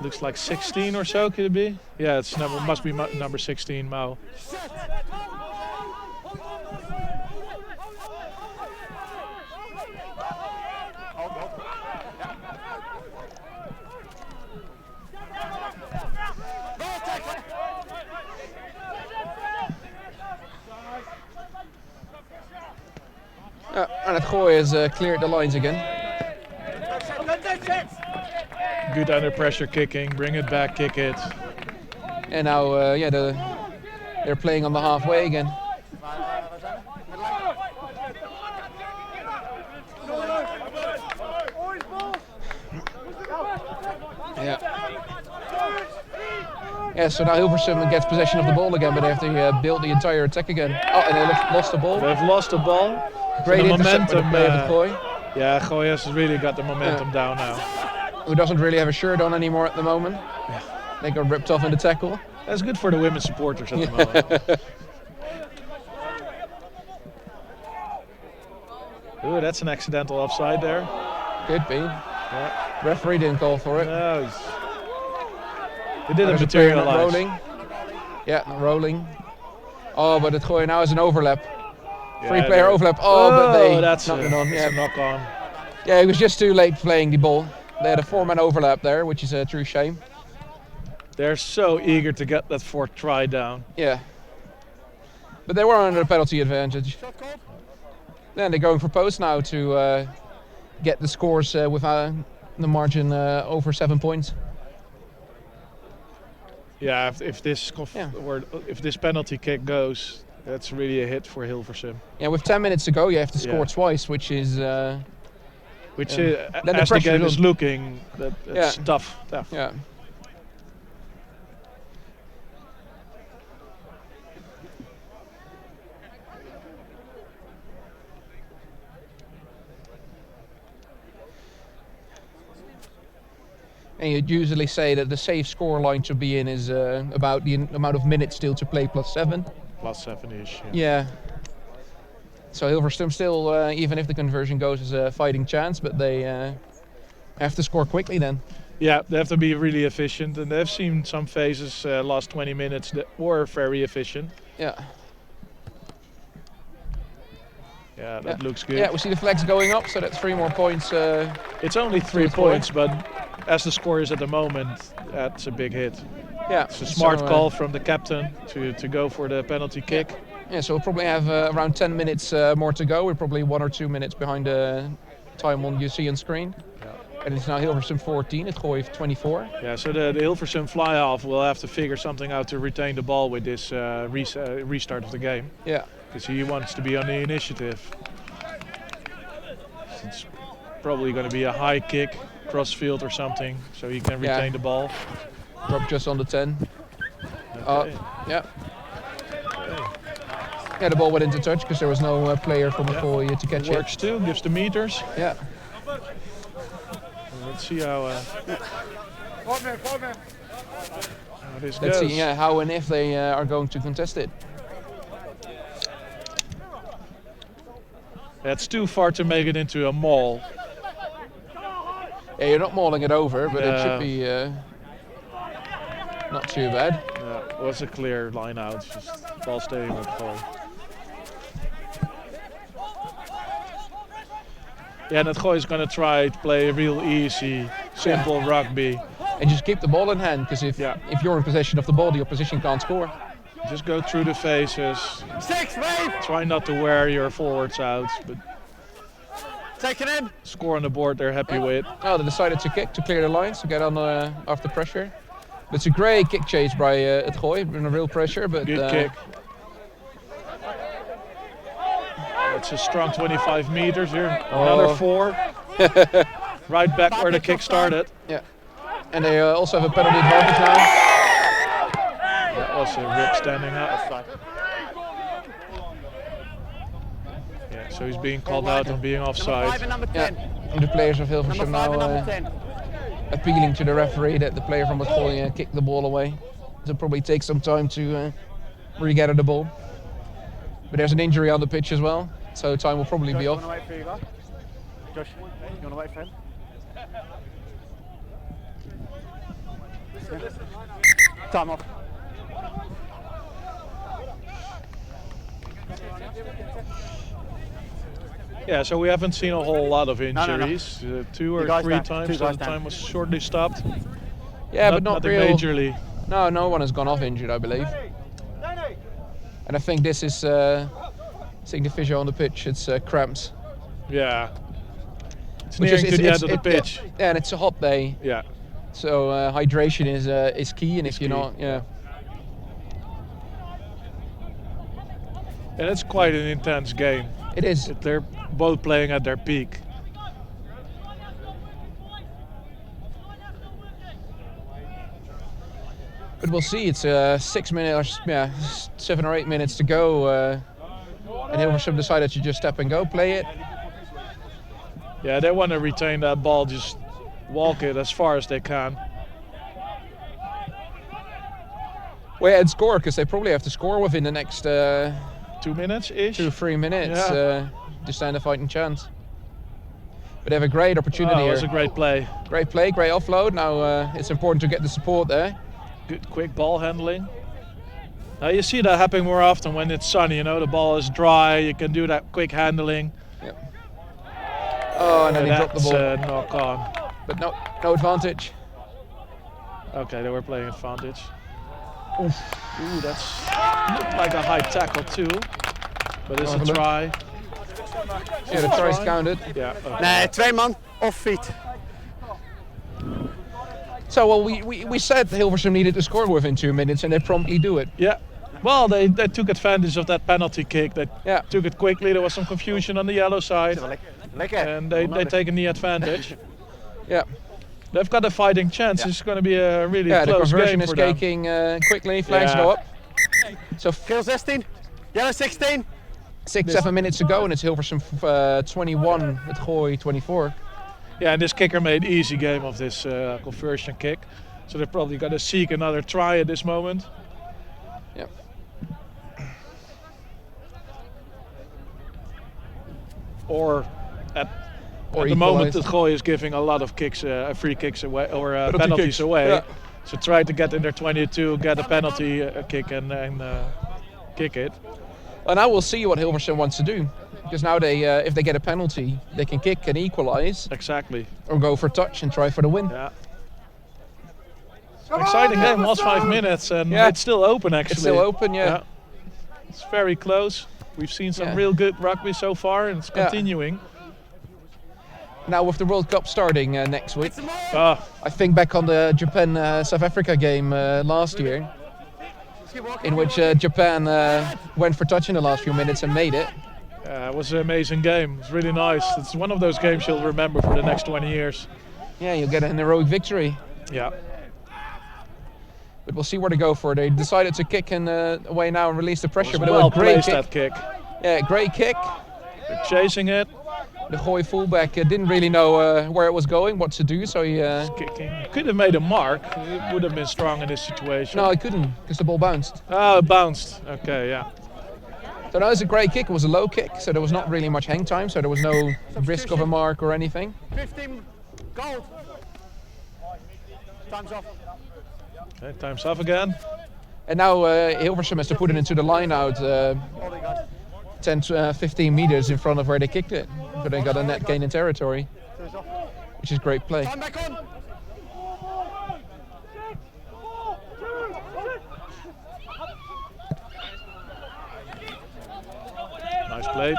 looks like 16 or so. Could it be? Yeah, it's must be number 16, Mao. And het Gooi has cleared the lines again. Good under pressure kicking. Bring it back, kick it. And now, they're playing on the halfway again. Yeah. Yeah, so now Hilversum gets possession of the ball again, but they have to build the entire attack again. Oh, and they lost the ball. They've lost the ball. Great So the intercept by the momentum. player of the Gooi. Yeah, Gooi has really got the momentum down now. Who doesn't really have a shirt on anymore at the moment. They got ripped off in the tackle. That's good for the women's supporters at the moment. Ooh, that's an accidental offside there. Could be. Yeah. Referee didn't call for it. No, it didn't There's a player not materialize. rolling. Yeah, not rolling. Oh, but het Gooi now is an overlap. Three-player overlap. Oh, but they that's knocked a, it on. it's a knock on. Yeah, he was just too late playing the ball. They had a 4-man overlap there, which is a true shame. They're so eager to get that 4th try down. Yeah. But they were under a penalty advantage. Then they're going for post now to get the scores with the margin over 7 points. Yeah, if this if this penalty kick goes, that's really a hit for Hilversum. Yeah, with 10 minutes to go, you have to score twice, which is. As the the game pressure is looking, that's tough. Yeah. And you'd usually say that the safe score line to be in is about the amount of minutes still to play plus 7. Plus 7-ish. Yeah. So Hilversum still, even if the conversion goes, is a fighting chance, but they have to score quickly then. Yeah, they have to be really efficient, and they've seen some phases last 20 minutes that were very efficient. Yeah. Yeah, that looks good. Yeah, we see the flags going up, so that's 3 more points. It's only 3 points, but as the score is at the moment, that's a big hit. Yeah. It's a smart call from the captain to go for the penalty kick. Yeah, so we'll probably have around 10 minutes more to go. We're probably 1 or 2 minutes behind the time you see on screen. Yeah. And it's now Hilversum 14, het Gooi 24. Yeah, so the Hilversum fly-off will have to figure something out to retain the ball with this restart of the game. Yeah. Because he wants to be on the initiative. It's probably going to be a high kick, cross field or something, so he can retain the ball. Drop just on the 10. Okay. Yeah. Yeah, the ball went into touch because there was no player from the Gooi to catch it. Works too, gives the meters. Yeah. Let's see how this goes. Let's see how and if they are going to contest it. It's too far to make it into a maul. Yeah, you're not mauling it over, but it should be not too bad. Yeah, it was a clear line out, just ball staying with Gooi. Yeah, and that Gooi is going to try to play real easy, simple rugby. And just keep the ball in hand, because if you're in possession of the ball, the opposition can't score. Just go through the phases. Try not to wear your forwards out. But Take it in. Score on the board they're happy with. Oh, they decided to kick to clear the lines to get on after pressure. But it's a great kick chase by het Gooi, under real pressure. But Good kick. It's a strong 25 meters here. Another 4. Right back where the kick started. Yeah. And they also have a penalty advantage now. That was a rip standing up. Yeah, so he's being called out on being offside. Yeah. And the players of Hilversum now appealing to the referee that the player from het Gooi kicked the ball away. So probably take some time to regather the ball. But there's an injury on the pitch as well, so time will probably be off. Josh, you want to wait for him? Time off. Yeah, so we haven't seen a whole lot of injuries. 2 or 3 times, so the time was shortly stopped. Yeah, but not nothing real. majorly. No, no one has gone off injured, I believe. And I think this is, seeing the physio on the pitch, it's cramps. Yeah. It's nearing to the end of the pitch. Yeah, and it's a hot day. Yeah. So hydration is key, and if you're not, yeah. And it's quite an intense game. It is. They're both playing at their peak. But we'll see. It's 6 minutes, 7 or 8 minutes to go, and Hilversum decided to just step and go, play it. Yeah, they want to retain that ball, just walk it as far as they can. Well, yeah, and score, because they probably have to score within the next 2 minutes-ish? 2 or 3 minutes Yeah. to stand a fighting chance. But they have a great opportunity It here. was a great play. Great play, great offload. Now it's important to get the support there. Good, quick ball handling. You see that happening more often when it's sunny, you know, the ball is dry, you can do that quick handling. Yep. Oh, and then he dropped the ball. That's knock on. But no advantage. Okay, they were playing advantage. Oof. Ooh, that's looked like a high tackle too. But it's a try. Yeah, the try's counted. Yeah. Okay. Nee, 2 man off feet. So, well, we said Hilversum needed to score within 2 minutes, and they promptly do it. Yeah. Well, they took advantage of that penalty kick. They took it quickly. There was some confusion on the yellow side. And they taken the advantage. Yeah. They've got a fighting chance. It's going to be a really close game for them. Yeah, the conversion is caking quickly. Flags go up. So, Geel 16, yellow 16. 6-7 minutes to go, and it's Hilversum 21, het Gooi 24. Yeah, and this kicker made easy game of this conversion kick. So they're probably going to seek another try at this moment. Yeah. Or at the moment, the Gooi is giving a lot of kicks, free kicks away, or penalties kicks away. Yeah. So try to get in their 22, get a penalty kick and kick it. And now we'll see what Hilversum wants to do. Because now they, if they get a penalty, they can kick and equalise. Exactly. Or go for touch and try for the win. Yeah. Exciting game, last 5 minutes, and it's still open actually. It's still open, yeah. It's very close. We've seen some real good rugby so far, and it's continuing. Now with the World Cup starting next week, I think back on the Japan-South Africa game last year, in which Japan went for touch in the last few minutes and made it. It was an amazing game. It was really nice. It's one of those games you'll remember for the next 20 years. Yeah, you'll get an heroic victory. Yeah. But we'll see where to go for. They decided to kick and away now and release the pressure. It but well it was a great placed, that kick. Yeah, great kick. They're chasing it. The Gooi fullback didn't really know where it was going, what to do, so he... kicking. Could have made a mark. It would have been strong in this situation. No, he couldn't, because the ball bounced. Oh, it bounced. Okay, yeah. So that was a great kick. It was a low kick, so there was not really much hang time, so there was no risk of a mark or anything. 15 gold. Time's off. Okay, time's off again. And now Hilversum has to put it into the line out 10 to 15 meters in front of where they kicked it. So they got a net gain in territory, which is great play. Time back on. Nice play.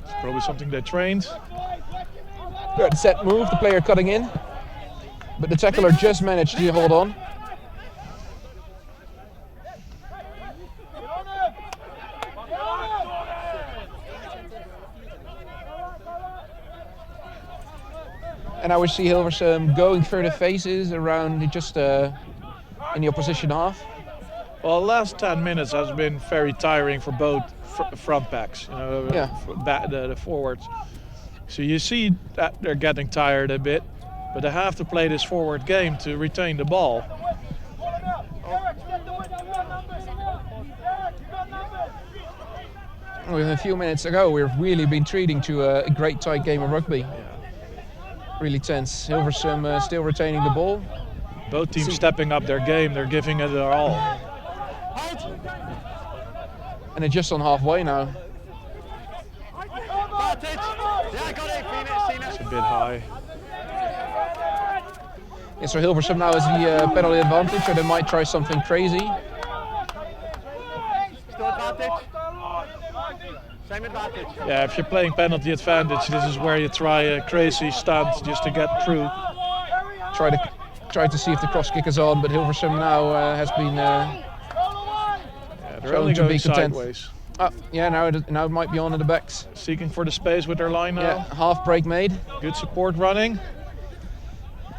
It's probably something they trained. Good set move, the player cutting in. But the tackler just managed to hold on. And now we see Hilversum going through the phases around just in the opposition half. Well, the last 10 minutes has been very tiring for both front backs, the forwards. So you see that they're getting tired a bit, but they have to play this forward game to retain the ball. Well, a few minutes ago, we've really been treating to a great tight game of rugby. Yeah. Really tense. Hilversum still retaining the ball. Both teams stepping up their game, they're giving it their all. And they're just on halfway now. It's a bit high. Yeah, so Hilversum now has the penalty advantage, so they might try something crazy. Yeah, if you're playing penalty advantage, this is where you try a crazy stunt just to get through. Try to see if the cross kick is on, but Hilversum now has been they're only going sideways. Now it might be on in the backs. Seeking for the space with their line now. Yeah, half break made. Good support running.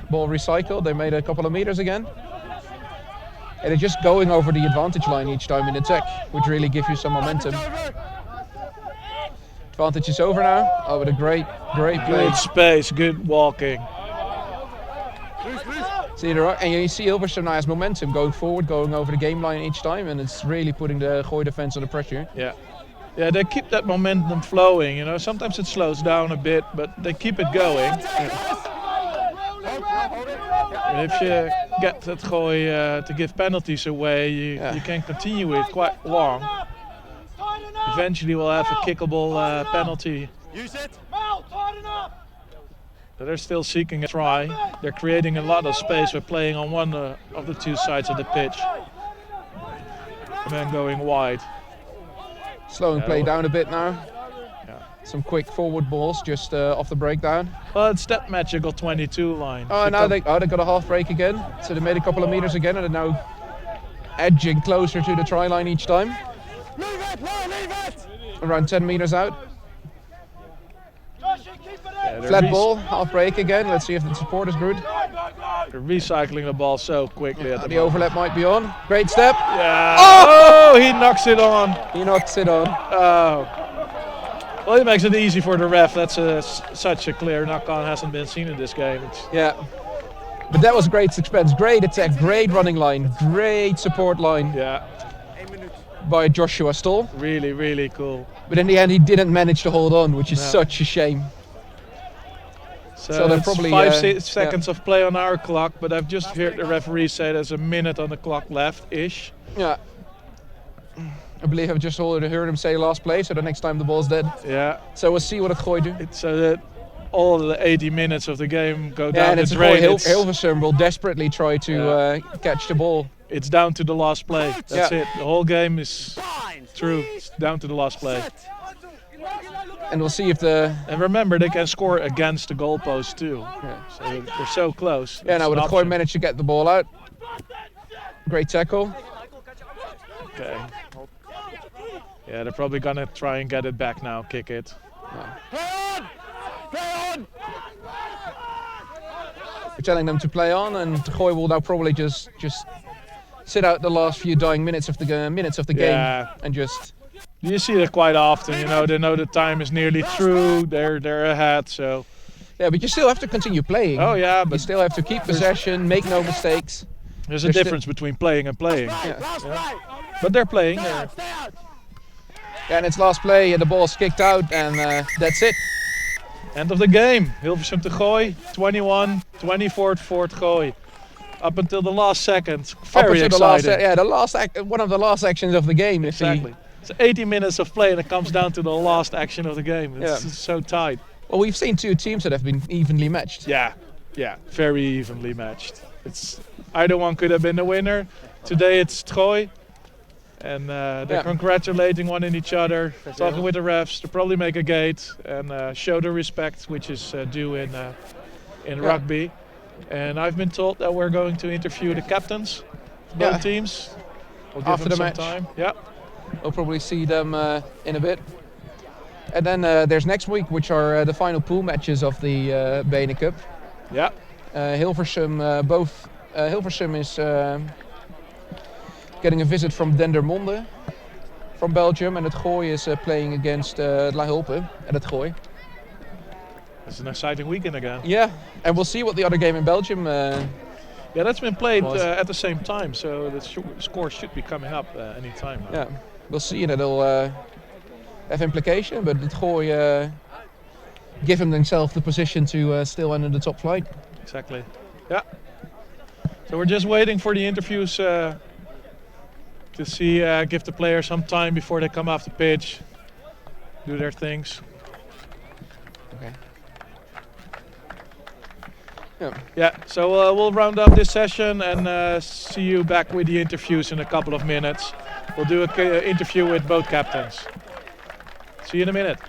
Ball recycled, they made a couple of meters again. And they're just going over the advantage line each time in attack, which really gives you some momentum. Advantage is over now. Oh, with a great play. Good space, good walking. See and you see Hilversum now has momentum going forward, going over the game line each time, and it's really putting the Gooi defense under pressure. Yeah, they keep that momentum flowing. Sometimes it slows down a bit, but they keep it going. And if you get that Gooi to give penalties away, you can continue it quite long. Eventually we'll have a kickable penalty. Use it. But they're still seeking a try. They're creating a lot of space by playing on one of the two sides of the pitch. And then going wide. Slowing play down a bit now. Yeah. Some quick forward balls just off the breakdown. Well, it's that magical 22 line. Oh, now they got a half break again. So they made a couple of meters again and are now edging closer to the try line each time. Leave it! Around 10 meters out. Yeah, flat ball, half break again. Let's see if the support is good. They're recycling the ball so quickly at the overlap might be on. Great step. Yeah. Oh, he knocks it on. Oh. Well, he makes it easy for the ref. That's such a clear knock-on. Hasn't been seen in this game. But that was great suspense. Great attack. Great running line. Great support line. Yeah. By Joshua Stoll. Really, really cool. But in the end, he didn't manage to hold on, which is such a shame. So they're probably 5 seconds of play on our clock, but I've just heard the referee say there's a minute on the clock left-ish. Yeah. I believe I've just heard him say last play, so the next time the ball's dead. Yeah. So we'll see what it Gooi do. So that all the 80 minutes of the game go down the drain. Hilversum will desperately try to catch the ball. It's down to the last play. That's it. The whole game is through. It's down to the last play. And we'll see if And remember, they can score against the goalpost too. Yeah. So they're so close. Yeah, now but Gooi managed to get the ball out. Great tackle. Okay. Yeah, they're probably gonna try and get it back now, kick it. Play on! We're telling them to play on, and Gooi will now probably just sit out the last few dying minutes of the game and just. You see that quite often. They know the time is nearly through. They're ahead, so. Yeah, but you still have to continue playing. Oh yeah, but you still have to keep possession, make no mistakes. There's a difference between playing and playing. Yeah. But they're playing. Yeah, and it's last play, and the ball's kicked out, and that's it. End of the game. Hilversum to Gooi, 21-24 for Gooi. Up until the last second. Very exciting. One of the last actions of the game. Exactly. It's 80 minutes of play, and it comes down to the last action of the game. It's so tight. Well, we've seen two teams that have been evenly matched. Yeah, very evenly matched. Either one could have been the winner. Today it's Gooi, And they're congratulating one in each other, talking with the refs to probably make a gate and show the respect which is due in rugby. And I've been told that we're going to interview the captains of both teams. We'll give After them the some match. time. Yeah. We'll probably see them in a bit. And then there's next week, which are the final pool matches of the BeNeCup. Yeah. Hilversum, Hilversum is getting a visit from Dendermonde from Belgium, and het Gooi is playing against La Hulpe at het Gooi. It's an exciting weekend again. Yeah, and we'll see what the other game in Belgium. Yeah, that's been played at the same time, so the score should be coming up any time now. Yeah, we'll see, and it'll have implication, but het Gooi given themselves the position to still enter the top flight. Exactly. Yeah. So we're just waiting for the interviews to see, give the players some time before they come off the pitch, do their things. Okay. Yeah, so we'll round up this session and see you back with the interviews in a couple of minutes. We'll do an interview with both captains. See you in a minute.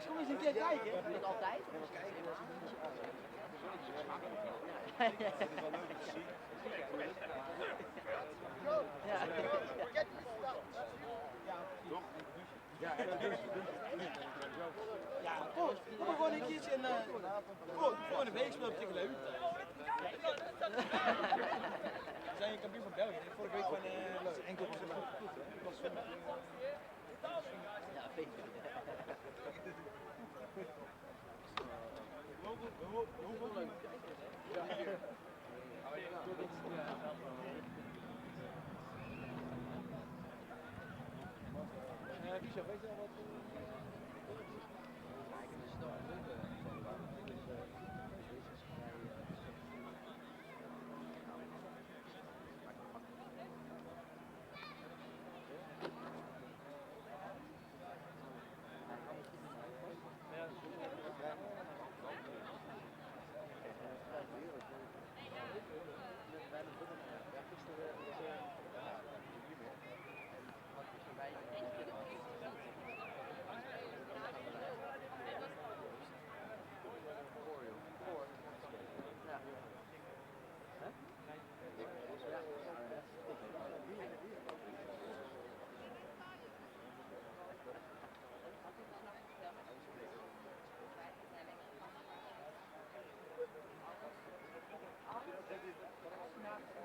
Kom eens een keer kijken. Niet altijd. Ja, kom gewoon een keertje en voor een week speelt tegen Leeuwen. We zijn kampioen van België. Vorige week van enkel was het goed. Ja, weet je.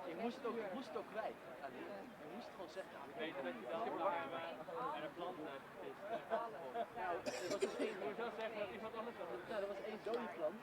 Je moest het ook kwijt. Je moest het gewoon zeggen. Weet je dat je dan en een plant is. Nou, dat was één. Je zou zeggen dat iemand anders was. Nou, dat was één dode plant.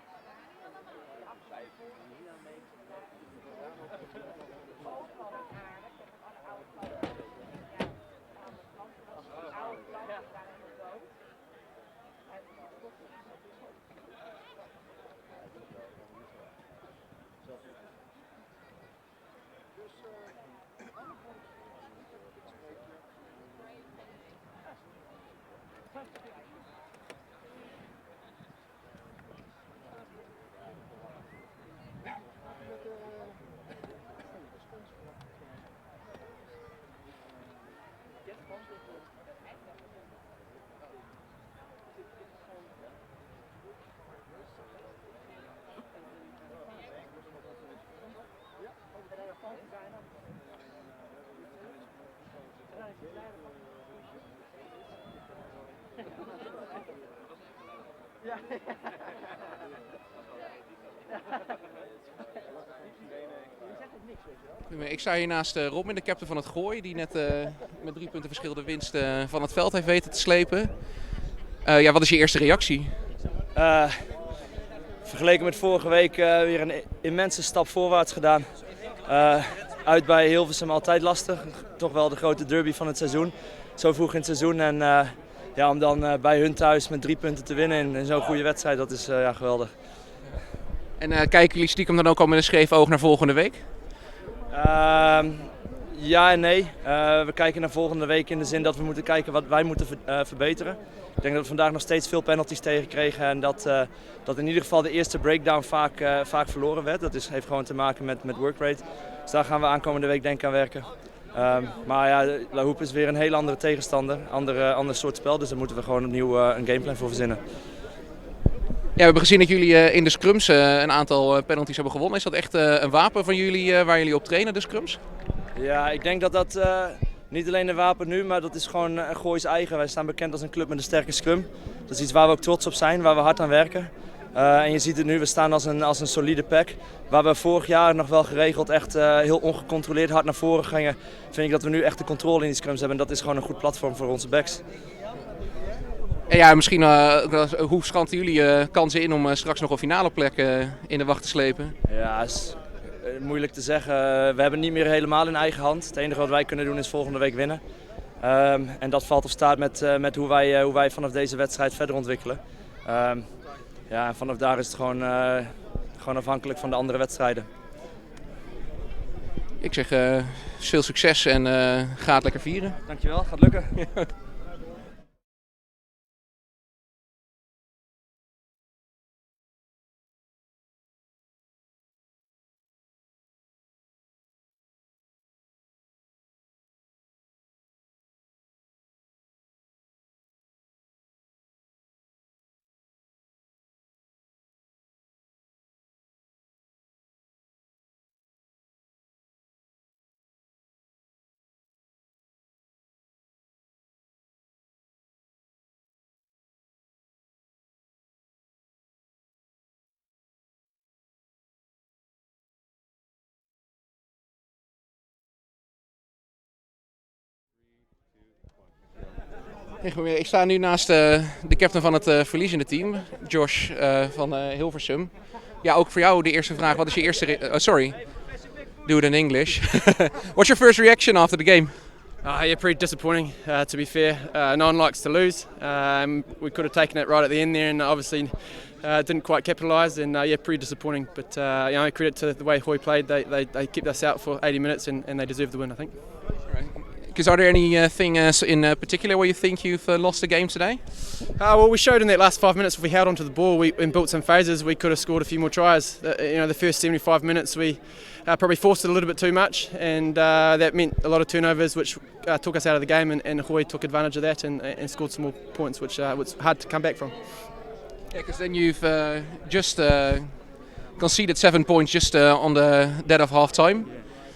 Ik sta hier naast Robin, de captain van het Gooi, die net met 3 punten verschil de winst van het veld heeft weten te slepen. Ja, wat is je eerste reactie? Vergeleken met vorige week weer een immense stap voorwaarts gedaan. Uit bij Hilversum altijd lastig, toch wel de grote derby van het seizoen. Zo vroeg in het seizoen en ja, om dan bij hun thuis met 3 punten te winnen in zo'n goede wedstrijd, dat is ja, geweldig. En kijken jullie stiekem dan ook al met een scheef oog naar volgende week? Ja en nee. We kijken naar volgende week in de zin dat we moeten kijken wat wij moeten verbeteren. Ik denk dat we vandaag nog steeds veel penalties tegenkregen en dat in ieder geval de eerste breakdown vaak verloren werd. Dat heeft gewoon te maken met workrate. Dus daar gaan we aankomende week denk ik aan werken. Maar ja, La Hoop is weer een heel andere tegenstander, ander soort spel. Dus daar moeten we gewoon opnieuw een gameplan voor verzinnen. Ja, we hebben gezien dat jullie in de scrums een aantal penalties hebben gewonnen. Is dat echt een wapen van jullie waar jullie op trainen, de scrums? Ja, ik denk dat dat niet alleen een wapen nu, maar dat is gewoon Gooi's eigen. Wij staan bekend als een club met een sterke scrum. Dat is iets waar we ook trots op zijn, waar we hard aan werken. En je ziet het nu, we staan als een solide pack. Waar we vorig jaar nog wel geregeld echt heel ongecontroleerd hard naar voren gingen, vind ik dat we nu echt de controle in die scrums hebben. En dat is gewoon een goed platform voor onze backs. En ja, misschien hoe schatten jullie kansen in om straks nog een finale plek in de wacht te slepen? Ja, is moeilijk te zeggen. We hebben het niet meer helemaal in eigen hand. Het enige wat wij kunnen doen is volgende week winnen. En dat valt of staat met hoe wij vanaf deze wedstrijd verder ontwikkelen. Ja, en vanaf daar is het gewoon afhankelijk van de andere wedstrijden. Ik zeg veel succes en ga het lekker vieren. Dankjewel, gaat lukken. Ik sta nu naast de captain van het verliezende team, Josh van Hilversum. Ja, ook voor jou de eerste vraag. Wat is je eerste... sorry, do it in English. What's your first reaction after the game? Yeah, pretty disappointing, to be fair. No one likes to lose. We could have taken it right at the end there and obviously didn't quite capitalise and yeah, pretty disappointing. But credit to the way Gooi played. They kept us out for 80 minutes and they deserved the win, I think. Because are there anything in particular where you think you've lost the game today? Well, we showed in that last 5 minutes if we held onto the ball and built some phases, we could have scored a few more tries. The first 75 minutes we probably forced it a little bit too much, and that meant a lot of turnovers, which took us out of the game. And Gooi took advantage of that and scored some more points, which was hard to come back from. Yeah, because then you've just conceded 7 points just on the dead of half time.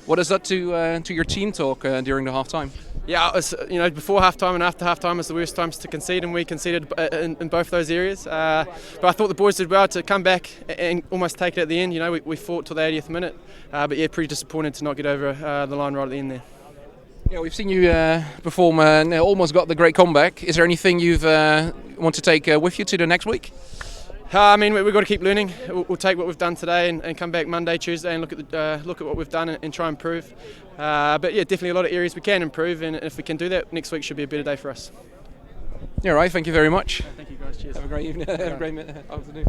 What is that to your team talk during the half time? Yeah, it was, before half time and after half time was the worst times to concede, and we conceded in both those areas. But I thought the boys did well to come back and almost take it at the end. We fought till the 80th minute, but yeah, pretty disappointed to not get over the line right at the end there. Yeah, we've seen you perform and almost got the great comeback. Is there anything you've want to take with you to the next week? We've got to keep learning. We'll take what we've done today and come back Monday, Tuesday and look at what we've done and try and improve. But yeah, definitely a lot of areas we can improve, and if we can do that, next week should be a better day for us. Yeah, right. Thank you very much. Thank you guys. Cheers. Have a great evening. Have a great afternoon.